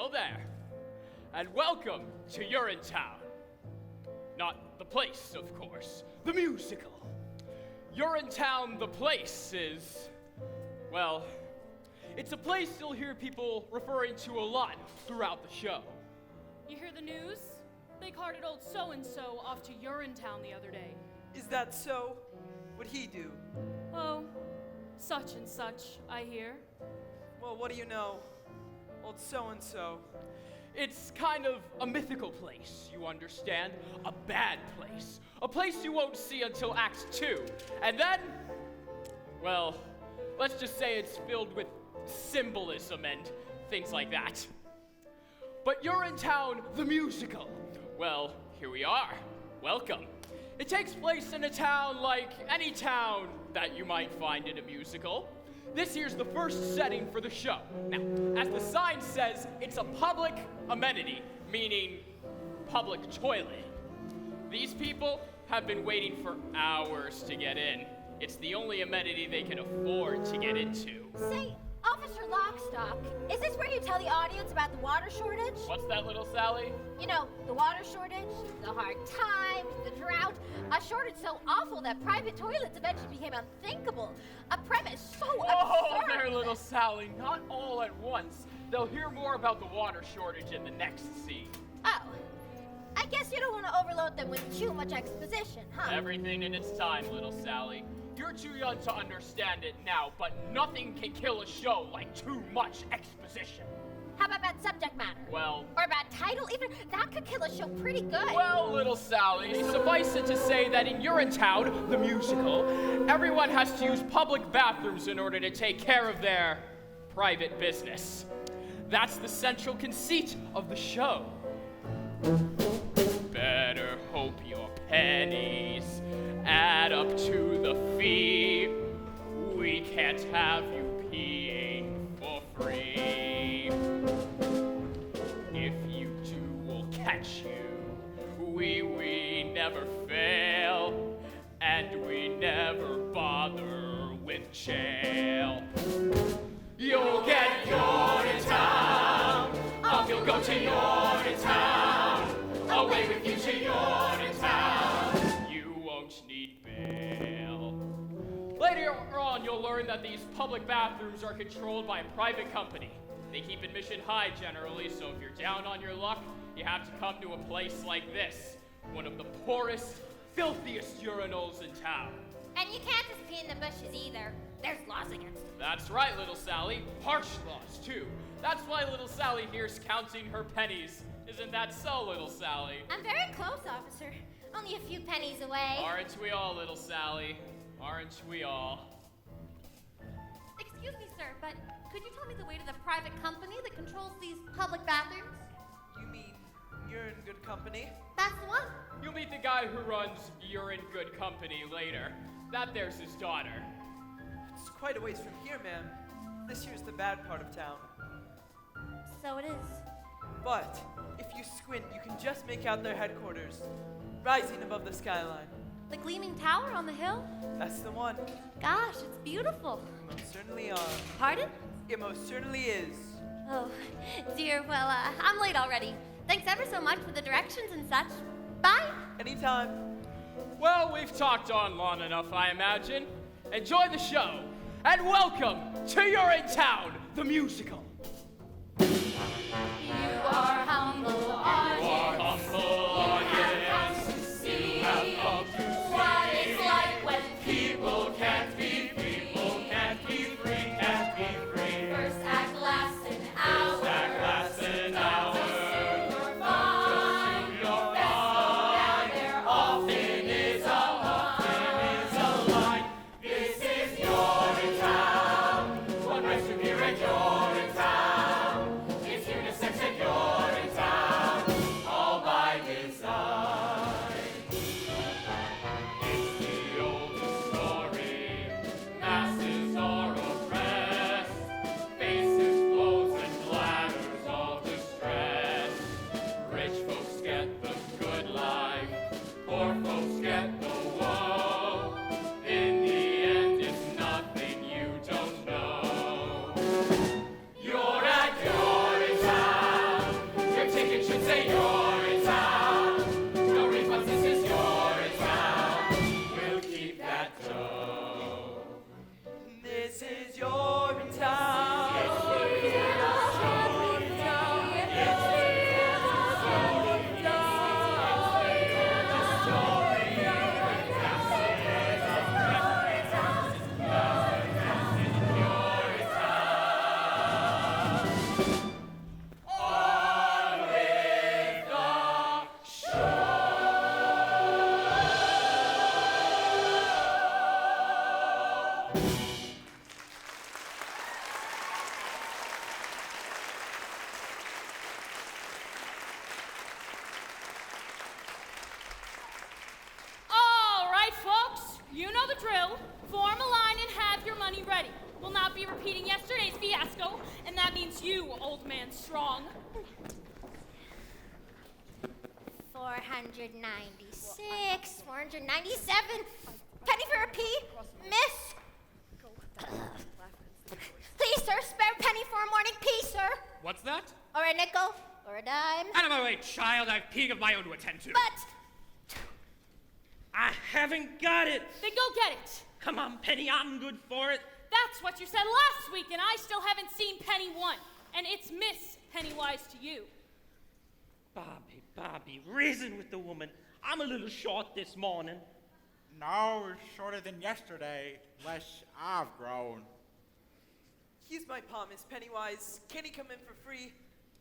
Hello there, and welcome to UrineTown. Not the place, of course, the musical. UrineTown, the place, is, well, it's a place you'll hear people referring to a lot throughout the show. You hear the news? They carted old so-and-so off to UrineTown the other day. Is that so? What'd he do? Oh, such and such, I hear. Well, what do you know? Old so-and-so. It's kind of a mythical place, you understand? A bad place. A place you won't see until Act 2. And then, well, let's just say it's filled with symbolism and things like that. But UrineTown, the musical. Well, here we are. Welcome. It takes place in a town like any town that you might find in a musical. This here's the first setting for the show. Now, as the sign says, it's a public amenity, meaning public toilet. These people have been waiting for hours to get in. It's the only amenity they can afford to get into. Say, Officer Lockstock, is this where you tell the audience about the water shortage? What's that, little Sally? You know, the water shortage, the hard times, the drought, a shortage so awful that private toilets eventually became unthinkable. A premise so Oh, absurd. there, little Sally, not all at once. They'll hear more about the water shortage in the next scene. Oh, I guess you don't want to overload them with too much exposition, huh? Everything in its time, little Sally. You're too young to understand it now, but nothing can kill a show like too much exposition. How about bad subject matter? Well, Or bad title? Even that could kill a show pretty good. well, little Sally, suffice it to say that in UrineTown, the musical, everyone has to use public bathrooms in order to take care of their private business. That's the central conceit of the show. Better hope your pennies add up to the fee. We can't have you peeing for free. If you do, we'll catch you. We never fail, and we never bother with jail. You'll get UrineTown. You'll go to UrineTown. Away with you to UrineTown. You won't need bail. Later on, you'll learn that these public bathrooms are controlled by a private company. They keep admission high generally, so if you're down on your luck, you have to come to a place like this, one of the poorest, filthiest urinals in town. And you can't just pee in the bushes either. There's laws against it. That's right, little Sally. Harsh laws, too. That's why little Sally here's counting her pennies. Isn't that so, little Sally? I'm very close, officer. Only a few pennies away. Aren't we all, little Sally? Aren't we all? Excuse me, sir, but could you tell me the way to the private company that controls these public bathrooms? You mean you're in good company? That's the one. You'll meet the guy who runs You're in Good Company later. That there's his daughter. It's quite a ways from here, ma'am. This here's the bad part of town. So it is. But if you squint, you can just make out their headquarters, rising above the skyline. The gleaming tower on the hill? That's the one. Gosh, it's beautiful. You most certainly are. Pardon? It most certainly is. Oh, dear, well, I'm late already. Thanks ever so much for the directions and such. Bye. Anytime. Well, we've talked on long enough, I imagine. Enjoy the show, and welcome to UrineTown, the musical. You are humble audience. Audience. To see Have come to what it's like when people can't be free. Can't be free. first act lasts an hour. Lasts an hour. You're fine. Now there often is a line. This is UrineTown. One restroom here at UrineTown. It's unisex at UrineTown. be repeating yesterday's fiasco, and that means you, old man Strong. 496, 497. Penny for a pea, miss. Please, sir, spare a penny for a morning pea, sir. What's that? Or a nickel, or a dime. Out of my way, child. I've peeing of my own to attend to. But I haven't got it. Then go get it. Come on, Penny, I'm good for it. That's what you said last week, and I still haven't seen Penny one. And it's Miss Pennywise to you. Bobby, reason with the woman. I'm a little short this morning. No, shorter than yesterday. Less I've grown. He's my pa, Miss Pennywise. Can he come in for free?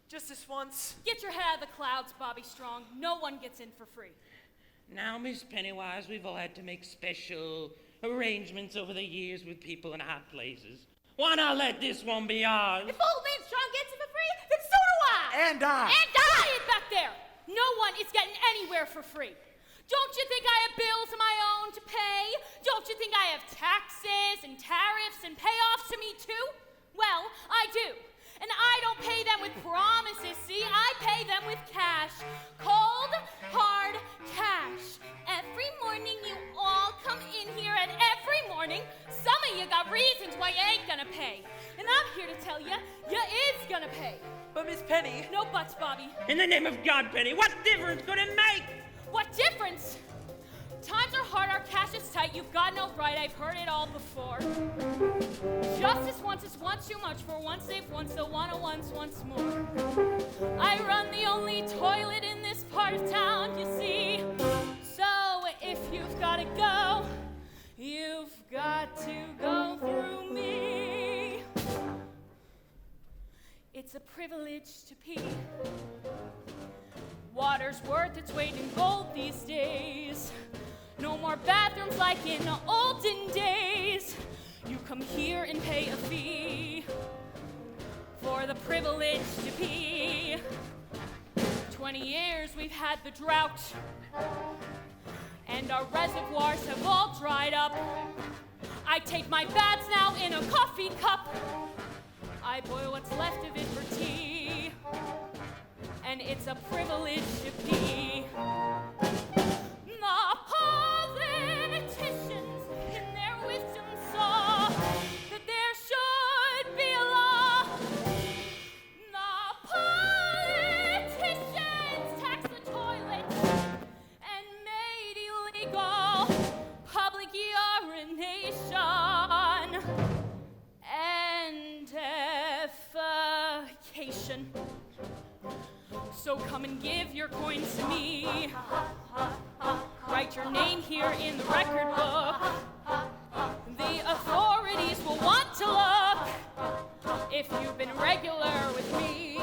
Just this once? Get your head out of the clouds, Bobby Strong. No one gets in for free. Now, Miss Pennywise, we've all had to make special arrangements over the years with people in hot places. Why not let this one be ours? if old man Strong gets it for free, then so do I. And I. Quiet back there! No one is getting anywhere for free. Don't you think I have bills of my own to pay? Don't you think I have taxes and tariffs and payoffs to me too? Well, I do. And I don't pay them with promises, see? I pay them with cash. Cold, hard cash. Every morning you all come in here, and every morning some of you got reasons why you ain't gonna pay. And I'm here to tell you, you is gonna pay. But Miss Penny, No buts, Bobby. In the name of God, Penny, what difference could it make? What difference? Times are hard, our cash is tight, you've got no right, I've heard it all before. Justice once is once too much, for once they've once, they'll wanna once more. I run the only toilet in this part of town, you see. So if you've gotta go, you've got to go through me. It's a privilege to pee. Water's worth its weight in gold these days. No more bathrooms like in olden days. You come here and pay a fee for the privilege to pee. 20 years we've had the drought, and our reservoirs have all dried up. I take my baths now in a coffee cup. I boil what's left of it for tea, and it's a privilege to pee. The politicians in their wisdom saw that there should be a law. The politicians taxed the toilets and made illegal public urination and defecation. So come and give your coins to me. Write your name here in the record book. The authorities will want to look if you've been regular with me.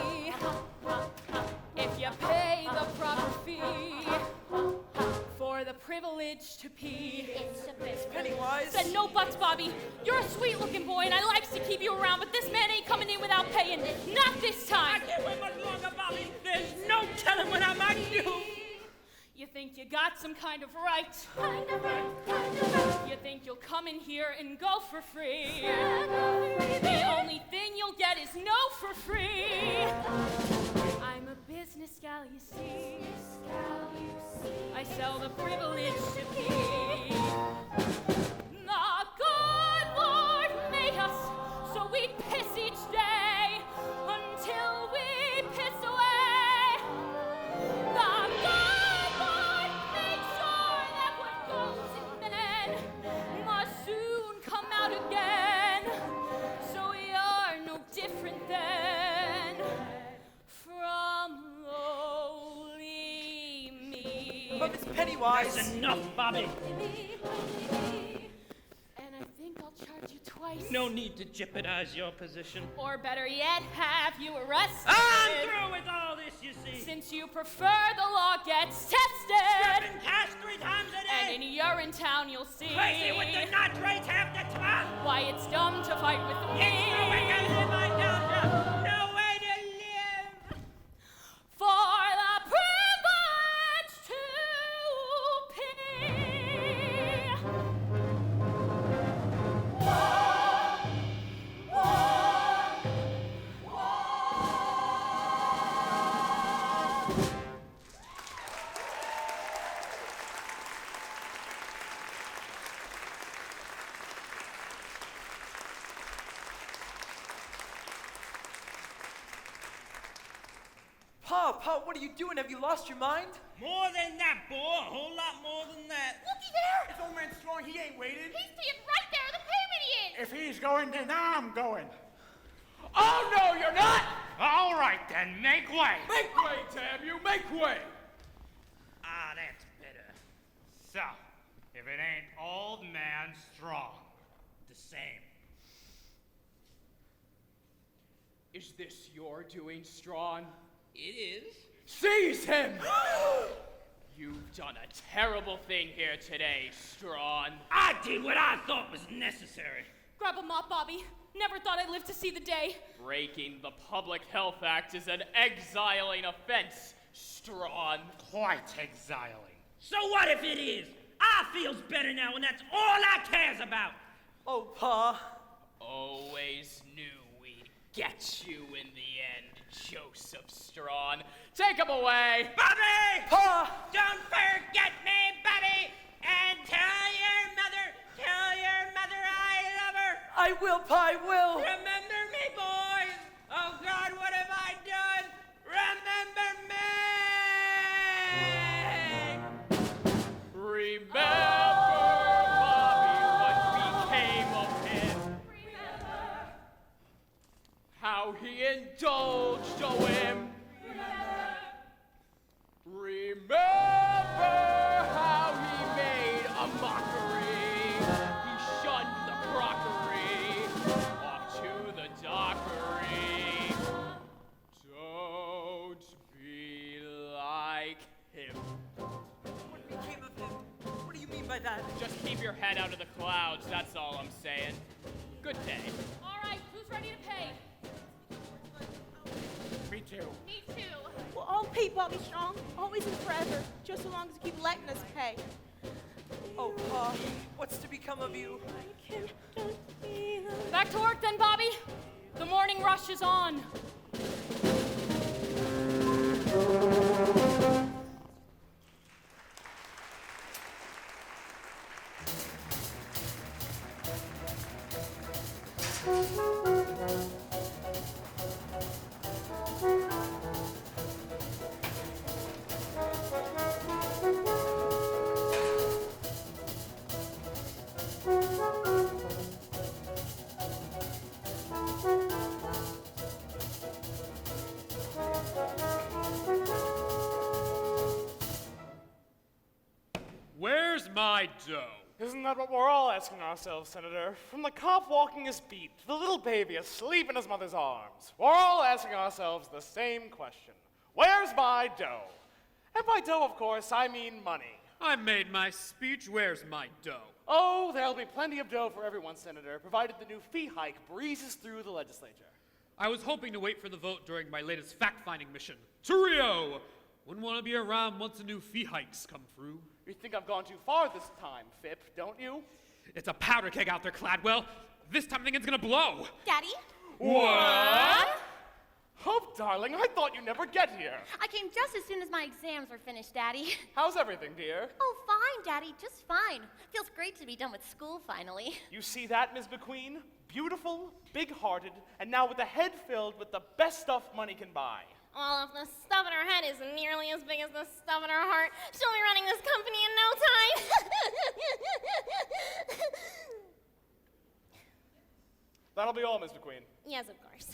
If you pay the proper fee for the privilege to pee. Miss Pennywise. Said no buts, Bobby. You're a sweet-looking boy, and I likes to keep you around, but this man ain't coming in without paying. Not this time. I can't wait much longer, Bobby. There's no telling what I might do. You think you got some kind of right. You think you'll come in here and go for free. The only thing you'll get is no for free. I'm a business gal, you see. I sell the privilege to pee. The good Lord made us so we piss each day until we piss away. The good Lord made sure that what goes in men must soon come out again. So we are no different than from lowly me. But Miss Pennywise. That's enough, Bobby. And I think I'll charge you twice. No need to jeopardize your position. Or better yet, have you arrested. I'm through with all this, you see. Since you prefer the law gets tested. Scrubbing cash 3 times a day. And in UrineTown you'll see Crazy with the nitrates half the time. why it's dumb to fight with me. It's no way to live, I tell ya. No way to live. For the privilege to pee. Whoa, Pa, what are you doing? Have you lost your mind? More than that, boy. A whole lot more than that. Looky there! If old man Strong, he ain't waited. He's being right there. The payment is! If he's going, then I'm going. Oh, no, you're not! All right, then. Make way. Make way, damn you, make way! Ah, that's better. So, if it ain't old man Strong, the same. Is this your doing, Strawn? It is. Seize him! You've done a terrible thing here today, Strawn. I did what I thought was necessary. Grab a mop, Bobby. Never thought I'd live to see the day. Breaking the Public Health Act is an exiling offense, Strawn. Quite exiling. So what if it is? I feels better now, and that's all I cares about. Oh, Pa. Always knew we'd get you in the end, Joseph Strawn. Take him away! Bobby! Pa! Don't forget me, Bobby! And tell your mother I love her! I will, Pa, I will! Remember me, boys! Oh God, what have I done? Remember me! Remember, Bobby, what became of him. Remember how he indulged a whim. Remember how he made a mockery. He shunned the crockery off to the dockery. Don't be like him. What became of him? What do you mean by that? Just keep your head out of the clouds, that's all I'm saying. Good day. All right, who's ready to pay? Me too. Me too. We'll all pay Bobby Strong, always and forever, just so long as you keep letting us pay. Oh, Pa, what's to become of you? I can just be a- Back to work then, Bobby. The morning rush is on. Where's my dough? Isn't that what we're all asking ourselves, Senator? From the cop walking his beat to the little baby asleep in his mother's arms, we're all asking ourselves the same question. Where's my dough? And by dough, of course, I mean money. I made my speech. Where's my dough? Oh, there'll be plenty of dough for everyone, Senator, provided the new fee hike breezes through the legislature. I was hoping to wait for the vote during my latest fact-finding mission to Rio. Wouldn't want to be around once the new fee hikes come through. You think I've gone too far this time, Fip, don't you? It's a powder keg out there, Cladwell. This time the thing's gonna blow. Daddy? What? Hope, darling, I thought you'd never get here. I came just as soon as my exams were finished, Daddy. How's everything, dear? Oh, fine, Daddy, just fine. Feels great to be done with school finally. You see that, Ms. McQueen? Beautiful, big-hearted, and now with a head filled with the best stuff money can buy. Well, if the stuff in her head is nearly as big as the stuff in her heart, she'll be running this company in no time. That'll be all, Ms. McQueen. Yes, of course.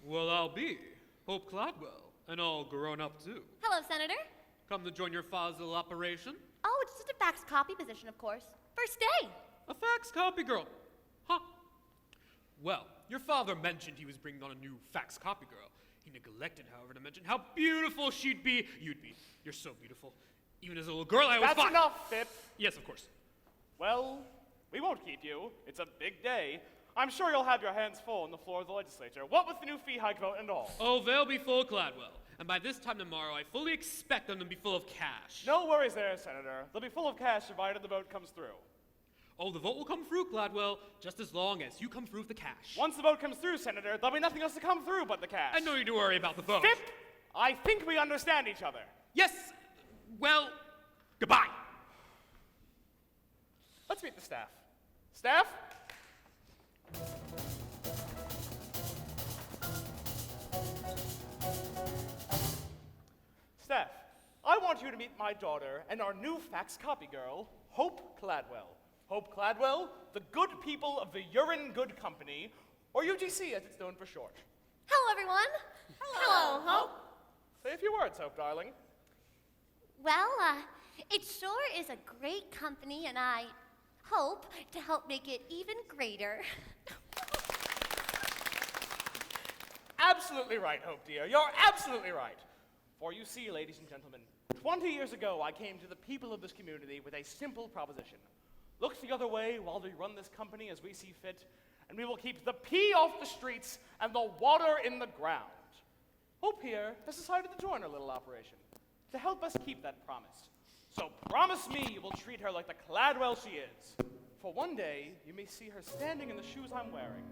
Well, I'll be Hope Cladwell, and all grown up too. Hello, Senator. Come to join your father's little operation? Oh, it's just a fax copy position, of course. First day. A fax copy girl. Huh. Well, your father mentioned he was bringing on a new fax copy girl. He neglected, however, to mention how beautiful she'd be. You'd be. You're so beautiful. Even as a little girl, I was That's enough, Fip. Yes, of course. Well, we won't keep you. It's a big day. I'm sure you'll have your hands full on the floor of the legislature, what with the new fee hike vote and all. Oh, they'll be full, Cladwell. And by this time tomorrow, I fully expect them to be full of cash. No worries there, Senator. They'll be full of cash provided the vote comes through. Oh, the vote will come through, Cladwell, just as long as you come through with the cash. Once the vote comes through, Senator, there'll be nothing else to come through but the cash. And no need to worry about the vote. Fip, I think we understand each other. Yes. Well, goodbye. Let's meet the staff. Staff? meet my daughter and our new fax copy girl, Hope Cladwell. Hope Cladwell, the good people of the Urine Good Company, or UGC as it's known for short. Hello, everyone. Hello, Hope. Say a few words, Hope, darling. Well, it sure is a great company, and I hope to help make it even greater. Absolutely right, Hope, dear. You're absolutely right. For you see, ladies and gentlemen, 20 years ago, I came to the people of this community with a simple proposition. Look the other way while we run this company as we see fit, and we will keep the pee off the streets and the water in the ground. Hope here has decided to join our little operation to help us keep that promise. So promise me you will treat her like the Cladwell she is. For one day, you may see her standing in the shoes I'm wearing,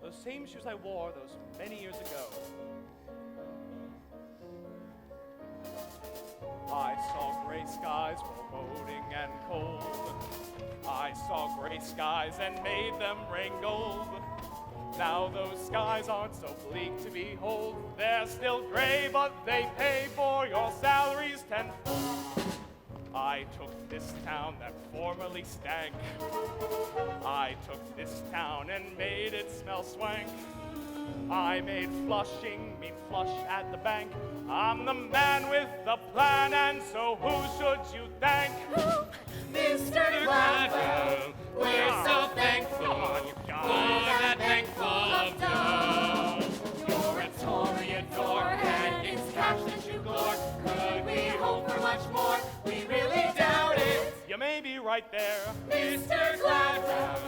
those same shoes I wore those many years ago. I saw gray skies foreboding and cold. I saw gray skies and made them rain gold. Now those skies aren't so bleak to behold. They're still gray, but they pay for your salaries tenfold. I took this town that formerly stank. I took this town and made it smell swank. I made flushing mean flush at the bank. I'm the man with the plan, and so who should you thank? Mr. Cladwell, we're so thankful for that bank full of dough. You're a Tory adore, and it's cash that you gore. Could we hope for much more? We really doubt it. You may be right there. Mr. Cladwell,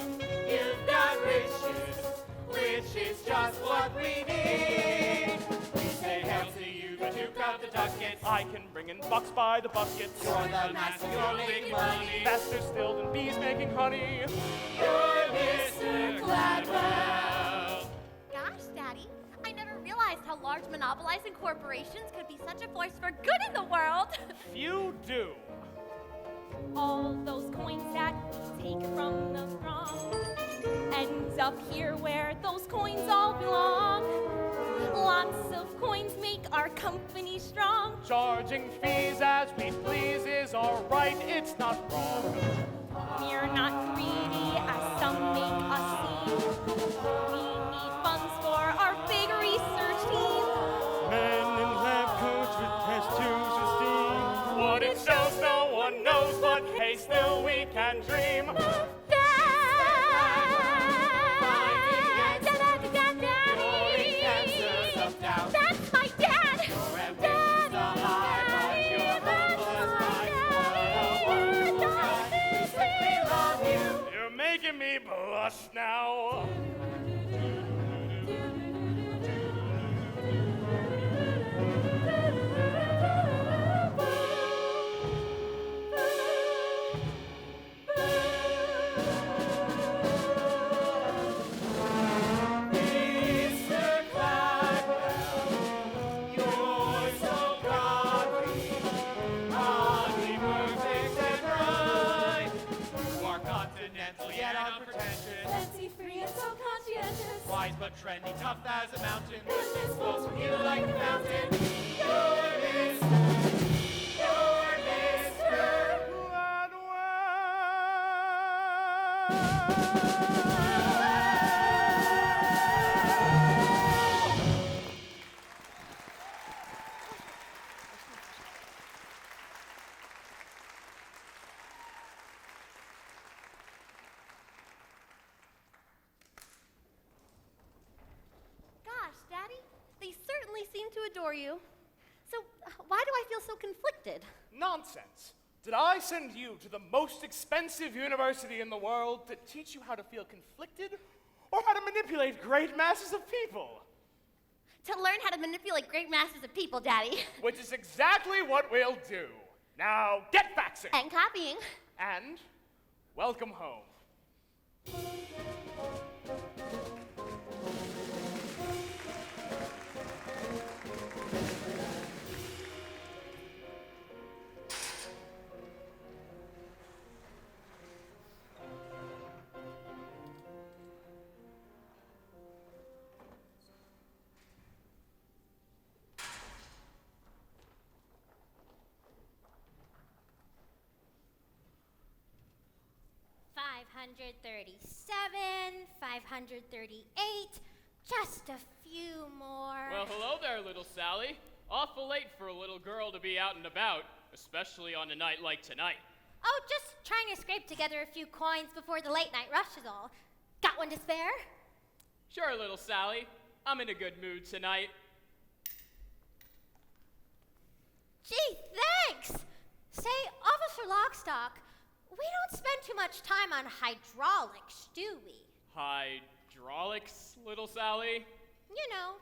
you've got riches, which is just what we need. We say hail to you, but you've got the ducats. I can bring in bucks by the buckets. You're the master, you're making money. Faster still than bees making honey. You're Mr. Cladwell. Gosh, Daddy, I never realized how large monopolizing corporations could be such a force for good in the world. Few do. All those coins that we take from the strong ends up here where those coins all belong. Lots of coins make our company strong. Charging fees as we please is alright, it's not wrong. We're not greedy as some make us seem. We need funds for our big research team. Men in lab coats with test tubes of steam. What it shows no one knows, but hey, still we can dream. That's my dad! Your ambitions are high, but your humble is right. We simply love you. You're making me blush now. Wise but trendy, tough as a mountain. Goodness flows from you like a fountain. You're Mr. seem to adore you. So why do I feel so conflicted? Nonsense. Did I send you to the most expensive university in the world to teach you how to feel conflicted or how to manipulate great masses of people? To learn how to manipulate great masses of people, Daddy. Which is exactly what we'll do. Now, get faxing. And copying. And welcome home. 538, just a few more. Well, hello there, little Sally. Awful late for a little girl to be out and about, especially on a night like tonight. Oh, just trying to scrape together a few coins before the late night rush is all. Got one to spare? Sure, little Sally. I'm in a good mood tonight. Gee, thanks! Say, Officer Lockstock, we don't spend too much time on hydraulics, do we? Hydraulics, little Sally? You know,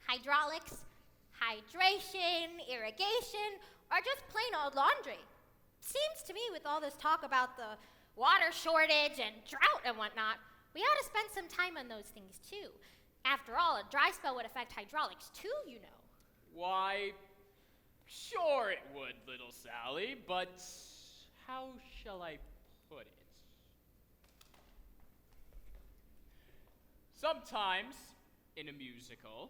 hydraulics, hydration, irrigation, or just plain old laundry. Seems to me with all this talk about the water shortage and drought and whatnot, we ought to spend some time on those things too. After all, a dry spell would affect hydraulics too, you know. Why, sure it would, little Sally, but how shall I put it? Sometimes, in a musical,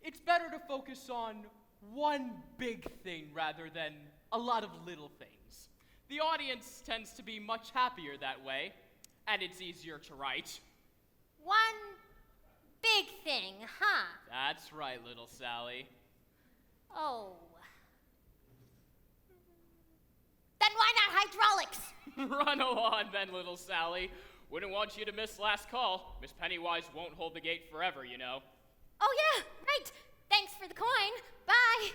it's better to focus on one big thing rather than a lot of little things. The audience tends to be much happier that way, and it's easier to write. One big thing, huh? That's right, little Sally. Oh. Then why not hydraulics? Run along then, little Sally. Wouldn't want you to miss last call. Miss Pennywise won't hold the gate forever, you know. Oh yeah, right. Thanks for the coin. Bye.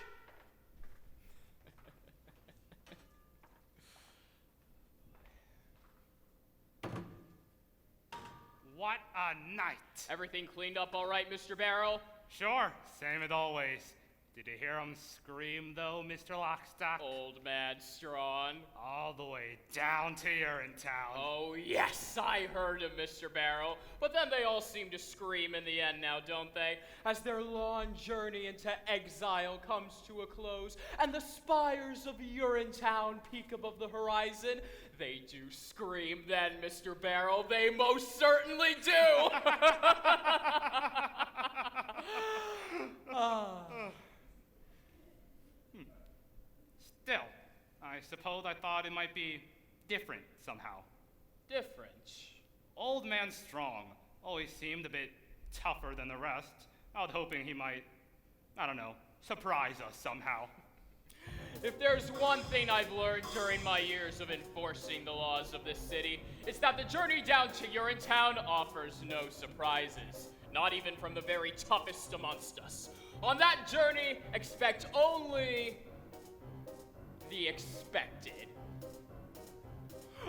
What a night. Everything cleaned up all right, Mr. Barrel? Sure, same as always. Did you hear him scream, though, Mr. Lockstock? Old man Strawn. All the way down to UrineTown. Oh, yes, I heard him, Mr. Barrel. But then they all seem to scream in the end now, don't they? As their long journey into exile comes to a close, and the spires of UrineTown peek above the horizon, they do scream then, Mr. Barrel. They most certainly do! Still, I suppose I thought it might be different somehow. Different? Old Man Strong always seemed a bit tougher than the rest. I was hoping he might, I don't know, surprise us somehow. If there's one thing I've learned during my years of enforcing the laws of this city, it's that the journey down to UrineTown offers no surprises, not even from the very toughest amongst us. On that journey, expect only the expected.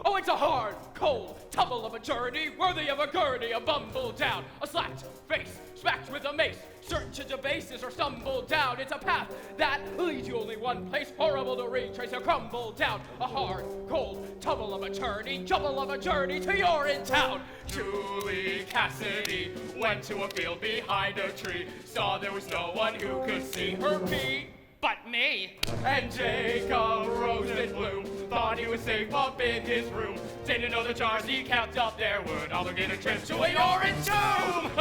Oh, it's a hard, cold tumble of a journey, worthy of a gurney, a bumble down, a slapped face, smacked with a mace, certain to debases or stumble down. It's a path that leads you only one place, horrible to retrace or crumble down. A hard, cold tumble of a journey, jumble of a journey to UrineTown. Julie Cassidy went to a field behind a tree, saw there was no one who could see her be. But me! And Jacob rose in bloom, thought he was safe up in his room. Didn't know the jars he kept up there would obligate a trip to a UrineTown!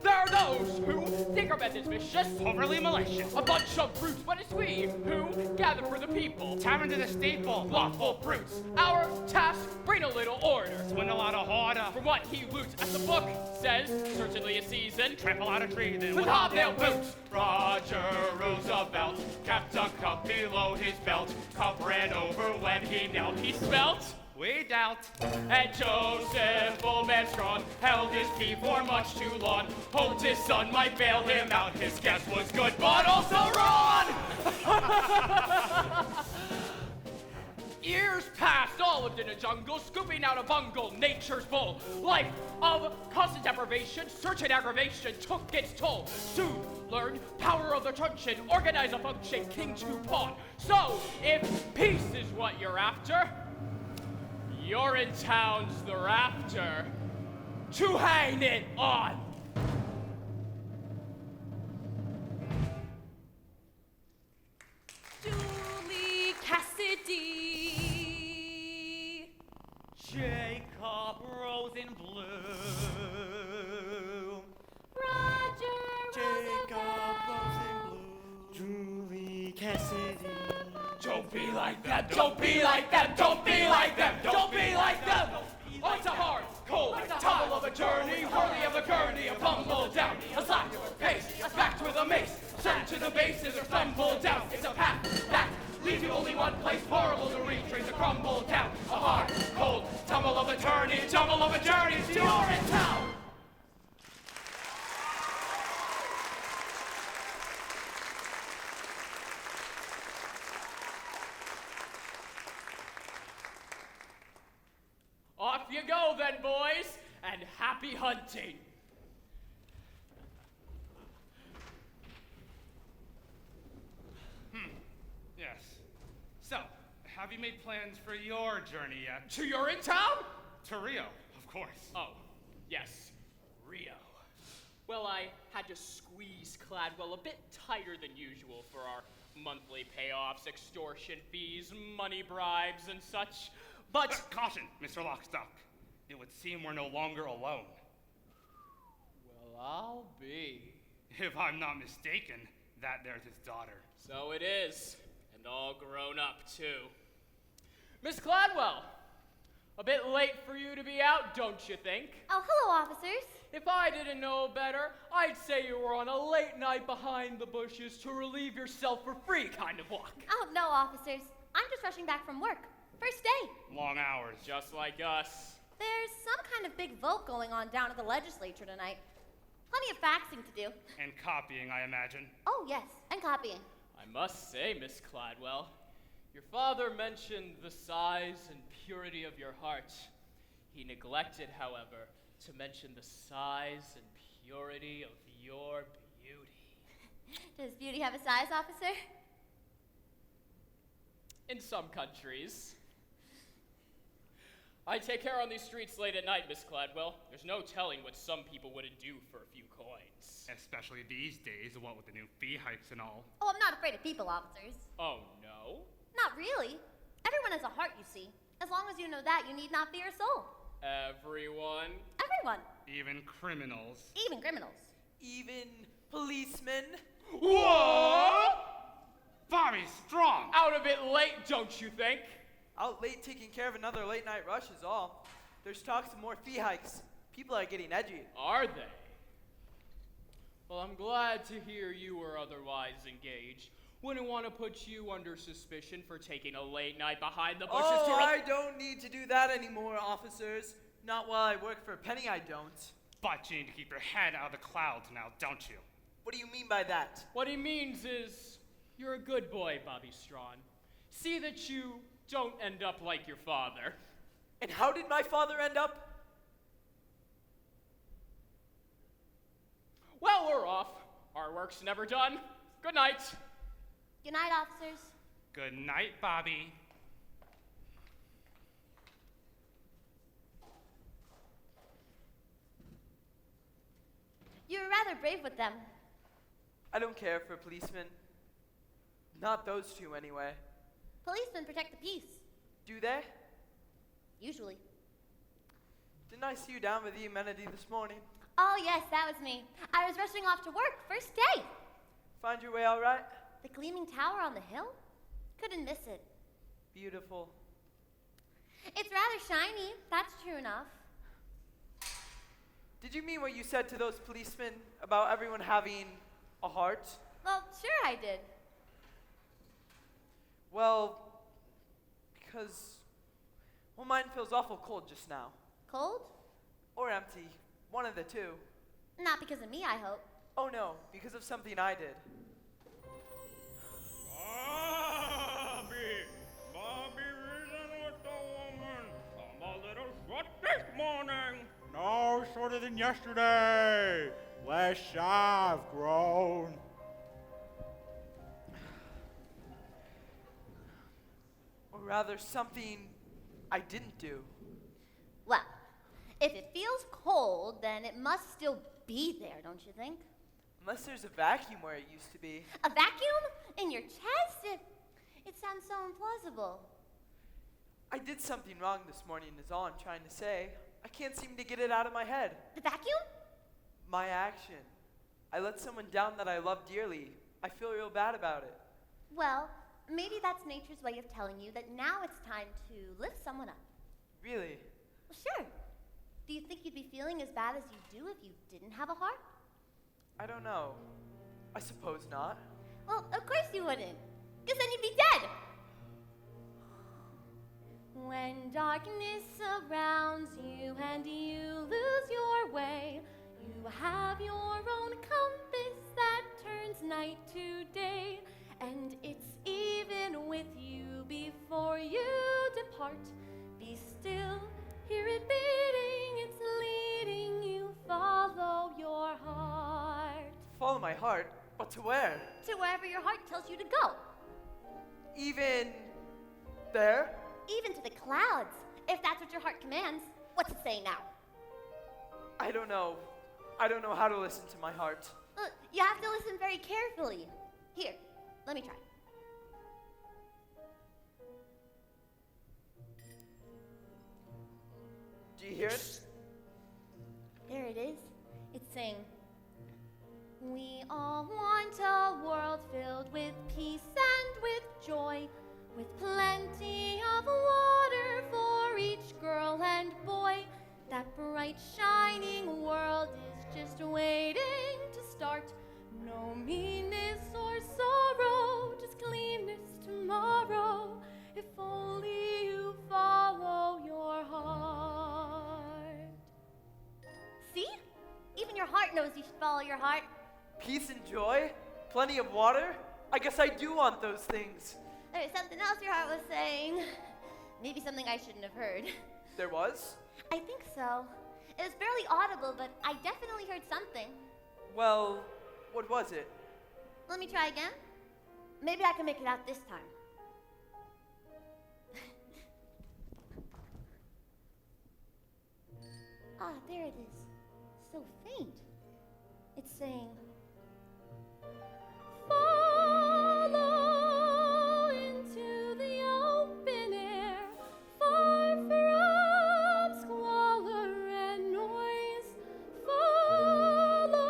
There are those who think our methods vicious, overly malicious, a bunch of brutes, but it's we who gather for the people, tavern to the steeple, lawful brutes. Our task, bring a little order, swindle out a hoarder, from what he loots, as the book says, certainly a season, trample out a tree, then with hobnail boots. Roger Roosevelt kept a cup below his belt, cup ran over when he knelt, he smelt. We doubt. And Joseph, old man Strawn, held his pee for much too long. Hoped his son might bail him out. His guess was good, but also wrong! Years passed, all lived in a jungle, scooping out a bungle, nature's bull. Life of constant deprivation, search and aggravation took its toll. Soon learned power of the truncheon, organize a function, king to pawn. So, if peace is what you're after, UrineTown's the raptor to hang it on. Julie Cassidy. Jacob Rosenblum. Roger Jacob Rosenblum. Julie Cassidy. Joe Don't be like them, don't be like them, don't be like them, don't be like them! Oh, it's a hard, cold, tumble of a journey, worthy of a gurney, a bumble down, a slap, pace, back with a mace, certain to the bases or stumble down. It's a path that leads you only one place, horrible to reach, trace a crumble down, a hard, cold, tumble of a journey to UrineTown! Off you go then, boys, and happy hunting. Yes. So, have you made plans for your journey yet? To UrineTown? To Rio, of course. Oh, yes, Rio. Well, I had to squeeze Cladwell a bit tighter than usual for our monthly payoffs, extortion fees, money bribes, and such. But caution, Mr. Lockstock. It would seem we're no longer alone. Well, I'll be. If I'm not mistaken, that there's his daughter. So it is, and all grown up, too. Miss Cladwell, a bit late for you to be out, don't you think? Oh, hello, officers. If I didn't know better, I'd say you were on a late night behind the bushes to relieve yourself for free kind of walk. Oh, no, officers. I'm just rushing back from work. First day. Long hours. Just like us. There's some kind of big vote going on down at the legislature tonight. Plenty of faxing to do. And copying, I imagine. Oh, yes, and copying. I must say, Miss Cladwell, your father mentioned the size and purity of your heart. He neglected, however, to mention the size and purity of your beauty. Does beauty have a size, officer? In some countries. I take care on these streets late at night, Miss Cladwell. There's no telling what some people wouldn't do for a few coins. Especially these days, what with the new fee hikes and all. Oh, I'm not afraid of people, officers. Oh, no? Not really. Everyone has a heart, you see. As long as you know that, you need not fear a soul. Everyone? Everyone. Even criminals. Even criminals. Even policemen. What? Bobby's strong. Out a bit late, don't you think? Out late taking care of another late night rush is all. There's talks of more fee hikes. People are getting edgy. Are they? Well, I'm glad to hear you were otherwise engaged. Wouldn't want to put you under suspicion for taking a late night behind the bushes Oh, to... I don't need to do that anymore, officers. Not while I work for a penny, I don't. But you need to keep your head out of the clouds now, don't you? What do you mean by that? What he means is, you're a good boy, Bobby Strawn. See that you don't end up like your father. And how did my father end up? Well, we're off. Our work's never done. Good night. Good night, officers. Good night, Bobby. You were rather brave with them. I don't care for policemen. Not those two, anyway. Policemen protect the peace. Do they? Usually. Didn't I see you down with the amenity this morning? Oh, yes, that was me. I was rushing off to work, first day. Find your way all right? The gleaming tower on the hill? Couldn't miss it. Beautiful. It's rather shiny, that's true enough. Did you mean what you said to those policemen about everyone having a heart? Well, sure I did. Well, because, mine feels awful cold just now. Cold? Or empty. One of the two. Not because of me, I hope. Oh no, because of something I did. Bobby reasoned with the woman. I'm a little short this morning. No, shorter than yesterday. Less I've grown. Or rather, something I didn't do. Well, if it feels cold, then it must still be there, don't you think? Unless there's a vacuum where it used to be. A vacuum? In your chest? It sounds so implausible. I did something wrong this morning is all I'm trying to say. I can't seem to get it out of my head. The vacuum? My action. I let someone down that I love dearly. I feel real bad about it. Well, maybe that's nature's way of telling you that now it's time to lift someone up. Really? Well, sure. Do you think you'd be feeling as bad as you do if you didn't have a heart? I don't know. I suppose not. Well, of course you wouldn't, because then you'd be dead. When darkness surrounds you and you lose your way, you have your own compass that turns night to day, and it's even with you before you depart. Be still, hear it beating, it's leading you, follow your heart. Follow my heart? But to where? To wherever your heart tells you to go. Even there? Even to the clouds, if that's what your heart commands. What's it say now? I don't know. I don't know how to listen to my heart. You have to listen very carefully. Here, let me try. Do you hear it? There it is. It's saying, we all want a world filled with peace and with joy, with plenty of water for each girl and boy. That bright shining world is just waiting to start. No meanness or sorrow, just cleanness tomorrow, if only you follow your heart. See? Even your heart knows you should follow your heart. Peace and joy? Plenty of water? I guess I do want those things. There's something else your heart was saying. Maybe something I shouldn't have heard. There was? I think so. It was barely audible, but I definitely heard something. Well, what was it? Let me try again. Maybe I can make it out this time. Ah, there it is. So faint. It's saying, follow into the open air, far from squalor and noise. Follow,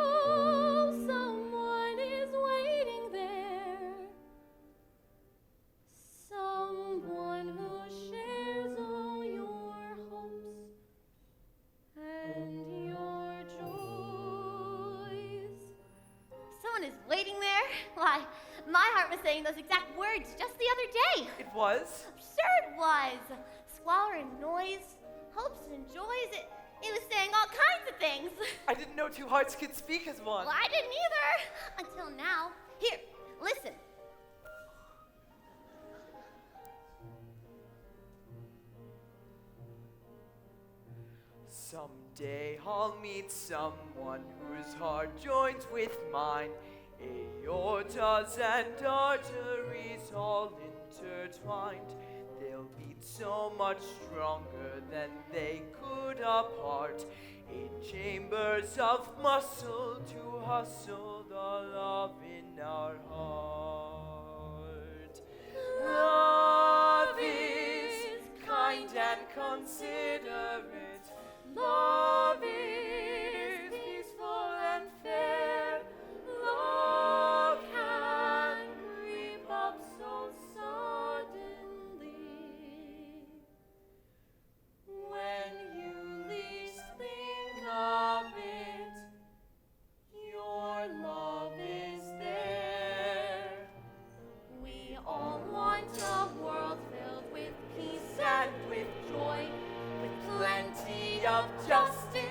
someone is waiting there. Someone who shares all your hopes and your joys. Someone is waiting there? Why, my heart was saying those exact words just the other day. It was? Sure it was. Squalor and noise, hopes and joys. It was saying all kinds of things. I didn't know two hearts could speak as one. Well, I didn't either. Until now. Here, listen. Someday I'll meet someone whose heart joins with mine. Aortas and arteries all intertwined. They'll beat so much stronger than they could apart. In chambers of muscle to hustle the love in our heart. Love is kind and considerate. Love is peaceful and fair. Love can creep up so suddenly. When you least think of it, your love is there. We all want a world filled with peace and with joy, with plenty of justice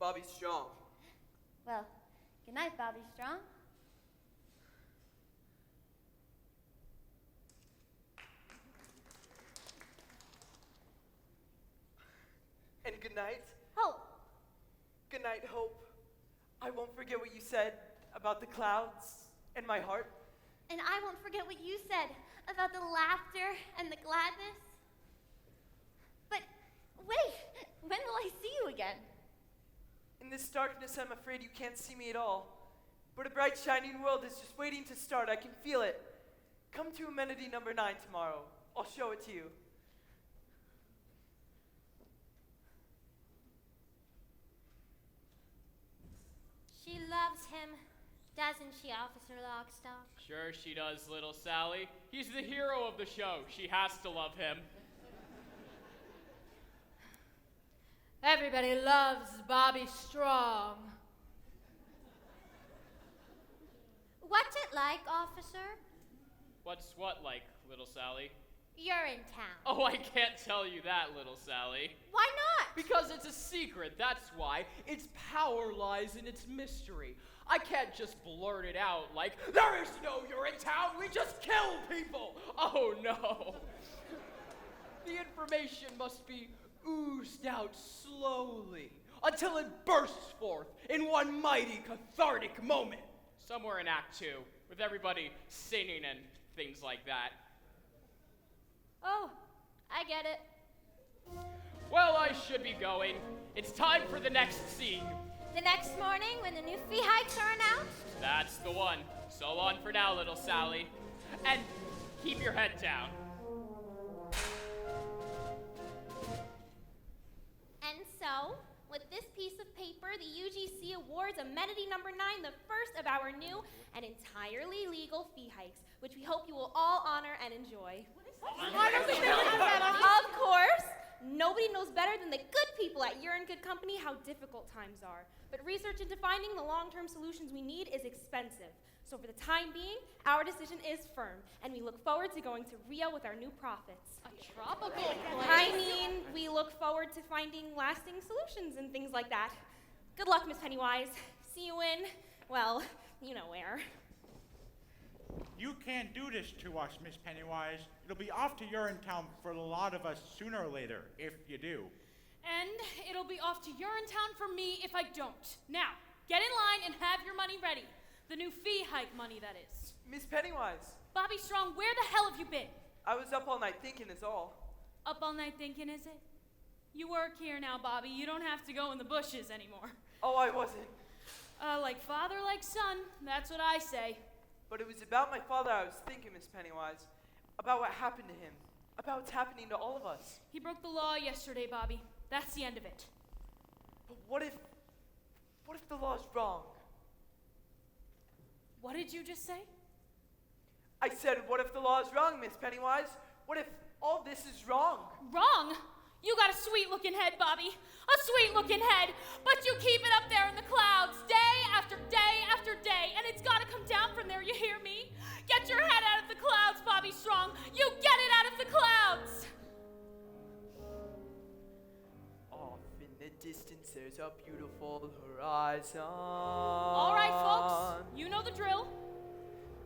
Bobby Strong. Well, good night, Bobby Strong. And good night. Hope. Good night, Hope. I won't forget what you said about the clouds and my heart. And I won't forget what you said about the laughter and the gladness. But wait, when will I see you again? In this darkness, I'm afraid you can't see me at all. But a bright, shining world is just waiting to start. I can feel it. Come to amenity number 9 tomorrow. I'll show it to you. She loves him, doesn't she, Officer Lockstock? Sure she does, little Sally. He's the hero of the show. She has to love him. Everybody loves Bobby Strong. What's it like, officer? What's what like, little Sally? UrineTown. Oh, I can't tell you that, little Sally. Why not? Because it's a secret, that's why. Its power lies in its mystery. I can't just blurt it out like, there is no UrineTown, we just kill people! Oh no. The information must be oozed out slowly until it bursts forth in one mighty cathartic moment. Somewhere in Act 2, with everybody singing and things like that. Oh, I get it. Well, I should be going. It's time for the next scene. The next morning, when the new fee hikes are announced? That's the one. So long for now, little Sally. And keep your head down. And so, with this piece of paper, the UGC awards amenity number 9 the first of our new and entirely legal fee hikes, which we hope you will all honor and enjoy. Of course, nobody knows better than the good people at Urine Good Company how difficult times are. But research into finding the long-term solutions we need is expensive. So for the time being, our decision is firm, and we look forward to going to Rio with our new profits. A tropical place? I mean, we look forward to finding lasting solutions and things like that. Good luck, Miss Pennywise. See you in, well, you know where. You can't do this to us, Miss Pennywise. It'll be off to UrineTown for a lot of us sooner or later, if you do. And it'll be off to UrineTown for me if I don't. Now, get in line and have your money ready. The new fee hike money, that is. Miss Pennywise. Bobby Strong, where the hell have you been? I was up all night thinking is all. Up all night thinking, is it? You work here now, Bobby. You don't have to go in the bushes anymore. Oh, I wasn't. Like father, like son. That's what I say. But it was about my father I was thinking, Miss Pennywise. About what happened to him. About what's happening to all of us. He broke the law yesterday, Bobby. That's the end of it. But what if the law's wrong? What did you just say? I said, what if the law is wrong, Miss Pennywise? What if all this is wrong? Wrong? You got a sweet-looking head, Bobby. A sweet-looking head. But you keep it up there in the clouds day after day after day, and it's got to come down from there, you hear me? Get your head out of the clouds, Bobby Strong. You get it out of the clouds. Off in the distance, there's a beautiful horizon. All right, folks. You know the drill.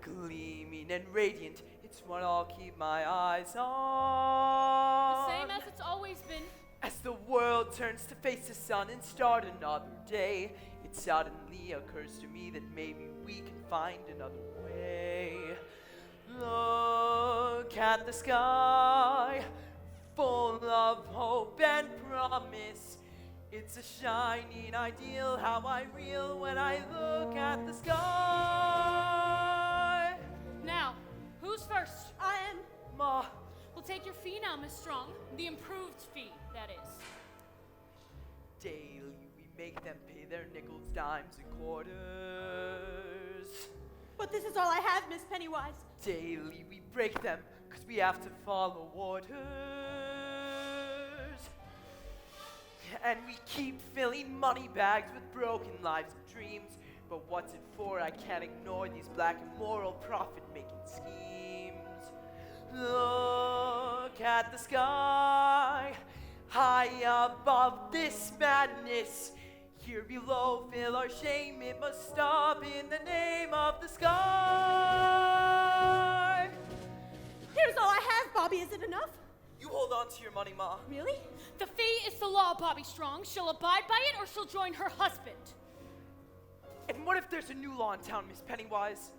Gleaming and radiant, it's what I'll keep my eyes on. The same as it's always been. As the world turns to face the sun and start another day, it suddenly occurs to me that maybe we can find another way. Look at the sky, full of hope and promise. It's a shining ideal, how I reel when I look at the sky. Now, who's first? I am. Ma. We'll take your fee now, Miss Strong. The improved fee, that is. Daily we make them pay their nickels, dimes, and quarters. But this is all I have, Miss Pennywise. Daily we break them, 'cause we have to follow orders. And we keep filling money bags with broken lives and dreams. But what's it for? I can't ignore these black immoral profit-making schemes. Look at the sky, high above this madness. Here below, feel our shame, it must stop in the name of the sky. Here's all I have, Bobby. Is it enough? You hold on to your money, Ma. Really? The fee is the law, Bobby Strong. She'll abide by it or she'll join her husband. And what if there's a new law in town, Miss Pennywise?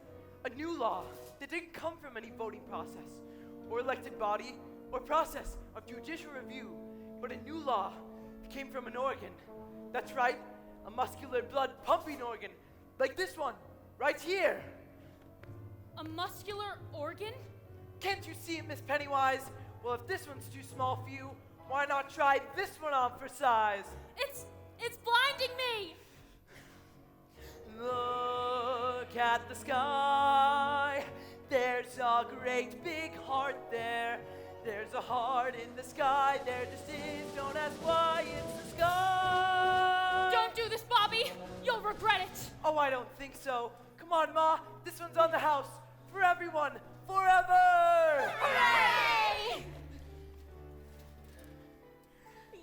A new law that didn't come from any voting process, or elected body, or process of judicial review, but a new law that came from an organ. That's right, a muscular blood-pumping organ, like this one, right here. A muscular organ? Can't you see it, Miss Pennywise? Well, if this one's too small for you, why not try this one on for size? It's blinding me! Look at the sky. There's a great big heart there. There's a heart in the sky. There just is. Don't ask why, it's the sky. Don't do this, Bobby. You'll regret it. Oh, I don't think so. Come on, Ma. This one's on the house. For everyone. Forever. Hooray!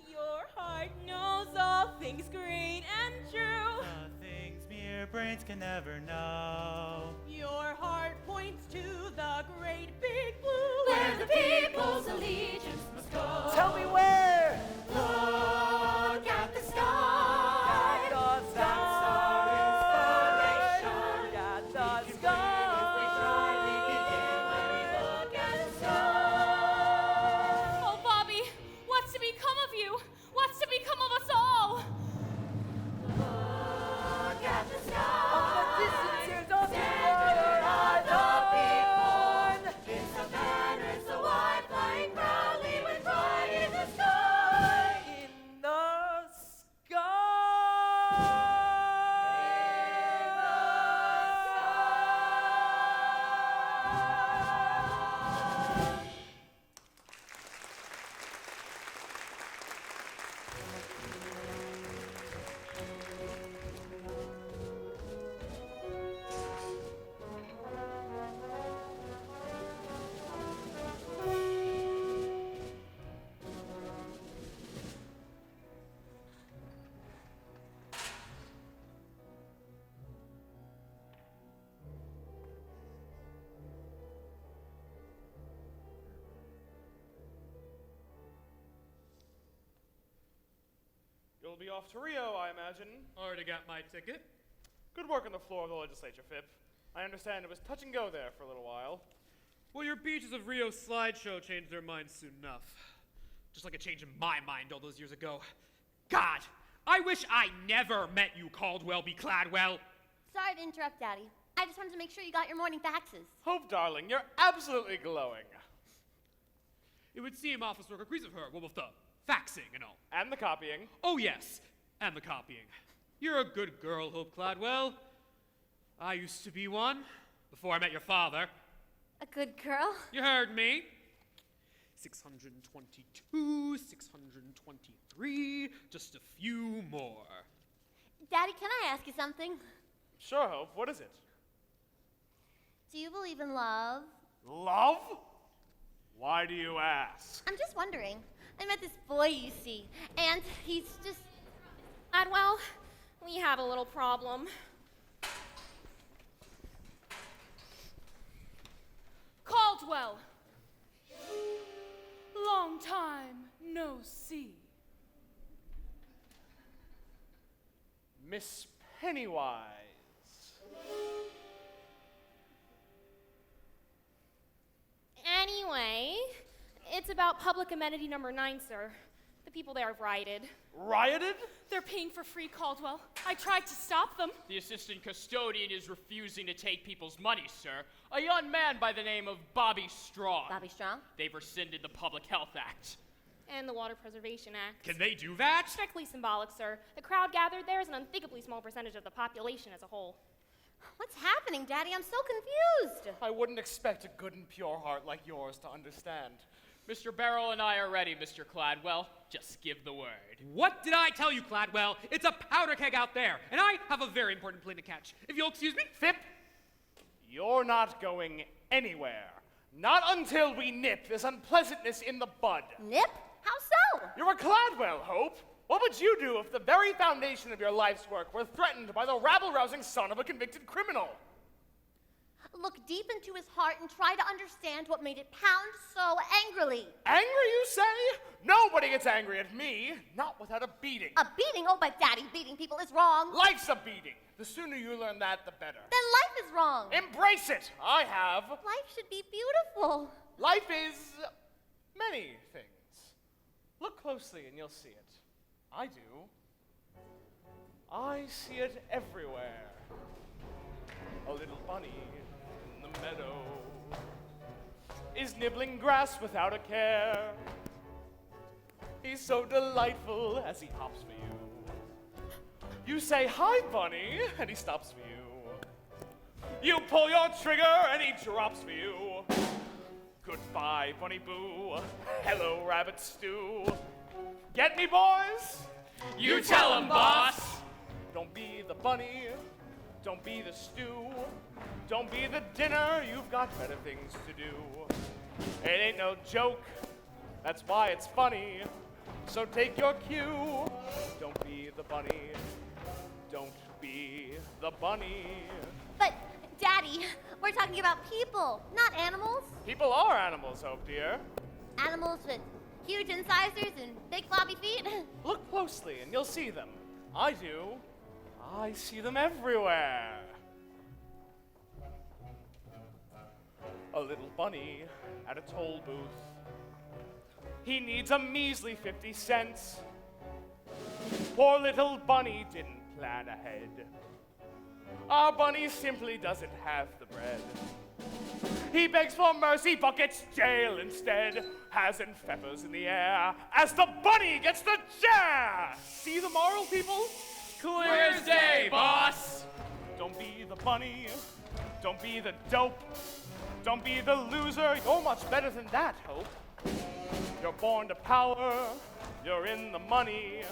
Your heart knows all things great and true. The things mere brains can never know. Your heart points to the great big blue, Where the people's allegiance must go. Tell me where. Look at the sky. That's our inspiration. At the If sky. we try, we begin when we look at the sky. Oh, Bobby, what's to become of you? What's to become of us all? Look at the sky. Of the distance, here's all the Stand water by I the people. know. It's the banners, the white flying proudly with pride in the sky. In the sky. You'll be off to Rio, I imagine. Already got my ticket. Good work on the floor of the legislature, Fip. I understand it was touch and go there for a little while. Well, your Beaches of Rio slideshow changed their minds soon enough. Just like it changed my mind all those years ago. God, I wish I never met you, Caldwell B. Cladwell. Sorry to interrupt, Daddy. I just wanted to make sure you got your morning faxes. Hope, darling, you're absolutely glowing. It would seem Office Worker agrees with her, well, with the faxing and all. And the copying. Oh, yes, and the copying. You're a good girl, Hope Cladwell. I used to be one before I met your father. A good girl? You heard me. 622, 623, just a few more. Daddy, can I ask you something? Sure, Hope. What is it? Do you believe in love? Love? Why do you ask? I'm just wondering. I met this boy, you see, and he's just... Cladwell, we have a little problem. Caldwell. Long time no see. Miss Pennywise. Anyway, it's about public amenity number 9, sir. The people there have rioted. Rioted? They're paying for free, Caldwell. I tried to stop them. The assistant custodian is refusing to take people's money, sir. A young man by the name of Bobby Strong. Bobby Strong? They've rescinded the Public Health Act. And the Water Preservation Act. Can they do that? Strictly symbolic, sir. The crowd gathered there is an unthinkably small percentage of the population as a whole. What's happening, Daddy? I'm so confused. I wouldn't expect a good and pure heart like yours to understand. Mr. Barrel and I are ready, Mr. Cladwell. Just give the word. What did I tell you, Cladwell? It's a powder keg out there, and I have a very important plane to catch. If you'll excuse me. Fip, you're not going anywhere. Not until we nip this unpleasantness in the bud. Nip? How so? You're a Cladwell, Hope. What would you do if the very foundation of your life's work were threatened by the rabble-rousing son of a convicted criminal? Look deep into his heart and try to understand what made it pound so angrily. Angry, you say? Nobody gets angry at me, not without a beating. A beating? Oh, but Daddy, beating people is wrong. Life's a beating. The sooner you learn that, the better. Then life is wrong. Embrace it. I have. Life should be beautiful. Life is many things. Look closely and you'll see it. I do. I see it everywhere. A little bunny in the meadow is nibbling grass without a care. He's so delightful as he hops for you. You say, "Hi, bunny," and he stops for you. You pull your trigger and he drops for you. Goodbye, bunny boo. Hello, rabbit stew. Get me, boys? You tell 'em, boss. Don't be the bunny. Don't be the stew. Don't be the dinner. You've got better things to do. It ain't no joke. That's why it's funny. So take your cue. Don't be the bunny. Don't be the bunny. But, Daddy, we're talking about people, not animals. People are animals, Hope, dear. Animals with huge incisors and big floppy feet. Look closely and you'll see them. I do. I see them everywhere. A little bunny at a toll booth. He needs a measly 50 cents. Poor little bunny didn't plan ahead. Our bunny simply doesn't have the bread. He begs for mercy but gets jail instead. Hasn't feathers in the air as the bunny gets the chair. See the moral, people? Clear as day, boss. Don't be the bunny. Don't be the dope. Don't be the loser. You're much better than that, Hope. You're born to power. You're in the money.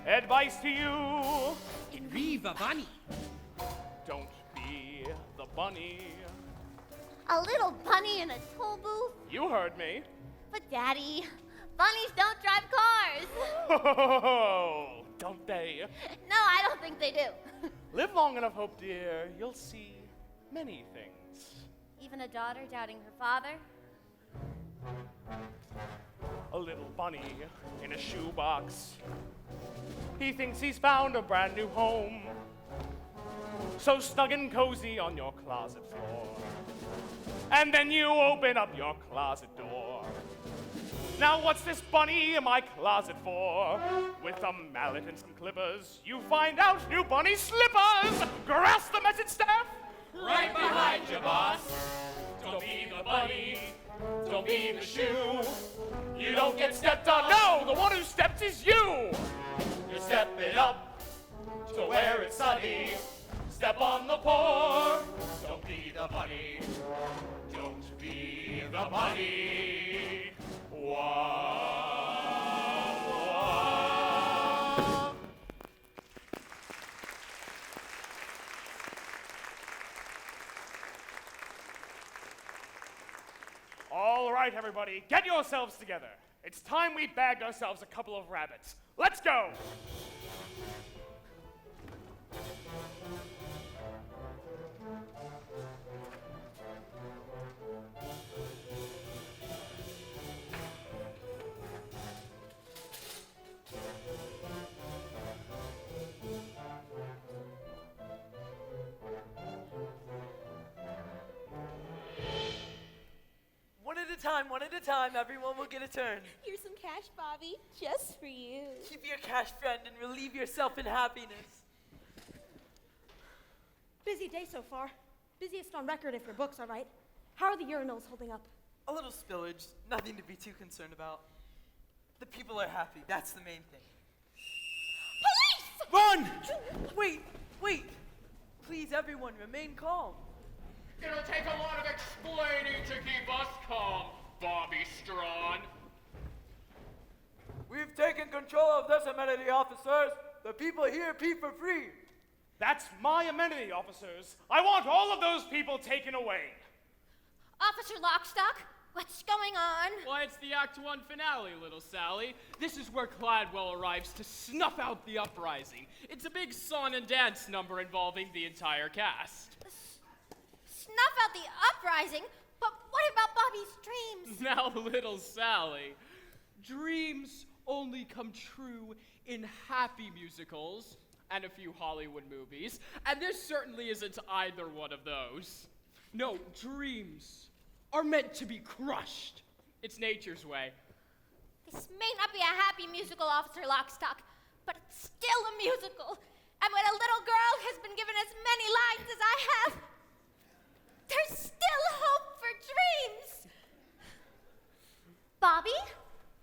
Advice to you. Viva bunny. Don't be the bunny. A little bunny in a toll booth? You heard me. But, Daddy, bunnies don't drive cars. Oh, don't they? No, I don't think they do. Live long enough, Hope, dear. You'll see many things. Even a daughter doubting her father? A little bunny in a shoebox. He thinks he's found a brand new home. So snug and cozy on your closet floor. And then you open up your closet door. Now what's this bunny in my closet for? With a mallet and some clippers, you find out new bunny slippers! Grasp the message, staff! Right behind you, boss. Don't be the bunny. Don't be the shoe. You don't get stepped on. No, the one who steps is you! You're stepping up to where it's sunny. Step on the poor. Don't be the bunny. Don't be the bunny. Wah, wah. All right, everybody, get yourselves together. It's time we bagged ourselves a couple of rabbits. Let's go! One at a time, everyone will get a turn. Here's some cash, Bobby, just for you. Keep your cash, friend, and relieve yourself in happiness. Busy day so far. Busiest on record if your book's all right. How are the urinals holding up? A little spillage, nothing to be too concerned about. The people are happy, that's the main thing. Police! Run! Wait. Please, everyone, remain calm. It'll take a lot of explaining to keep us calm, Bobby Strawn. We've taken control of this amenity, officers. The people here pee for free. That's my amenity, officers. I want all of those people taken away. Officer Lockstock, What's going on? Why, it's the Act 1 finale, little Sally. This is where Cladwell arrives to snuff out the uprising. It's a big song and dance number involving the entire cast. Snuff out the uprising? But what about Bobby's dreams? Now, little Sally, dreams only come true in happy musicals and a few Hollywood movies, and this certainly isn't either one of those. No, dreams are meant to be crushed. It's nature's way. This may not be a happy musical, Officer Lockstock, but it's still a musical. And when a little girl has been given as many lines as I have, there's still hope for dreams. Bobby?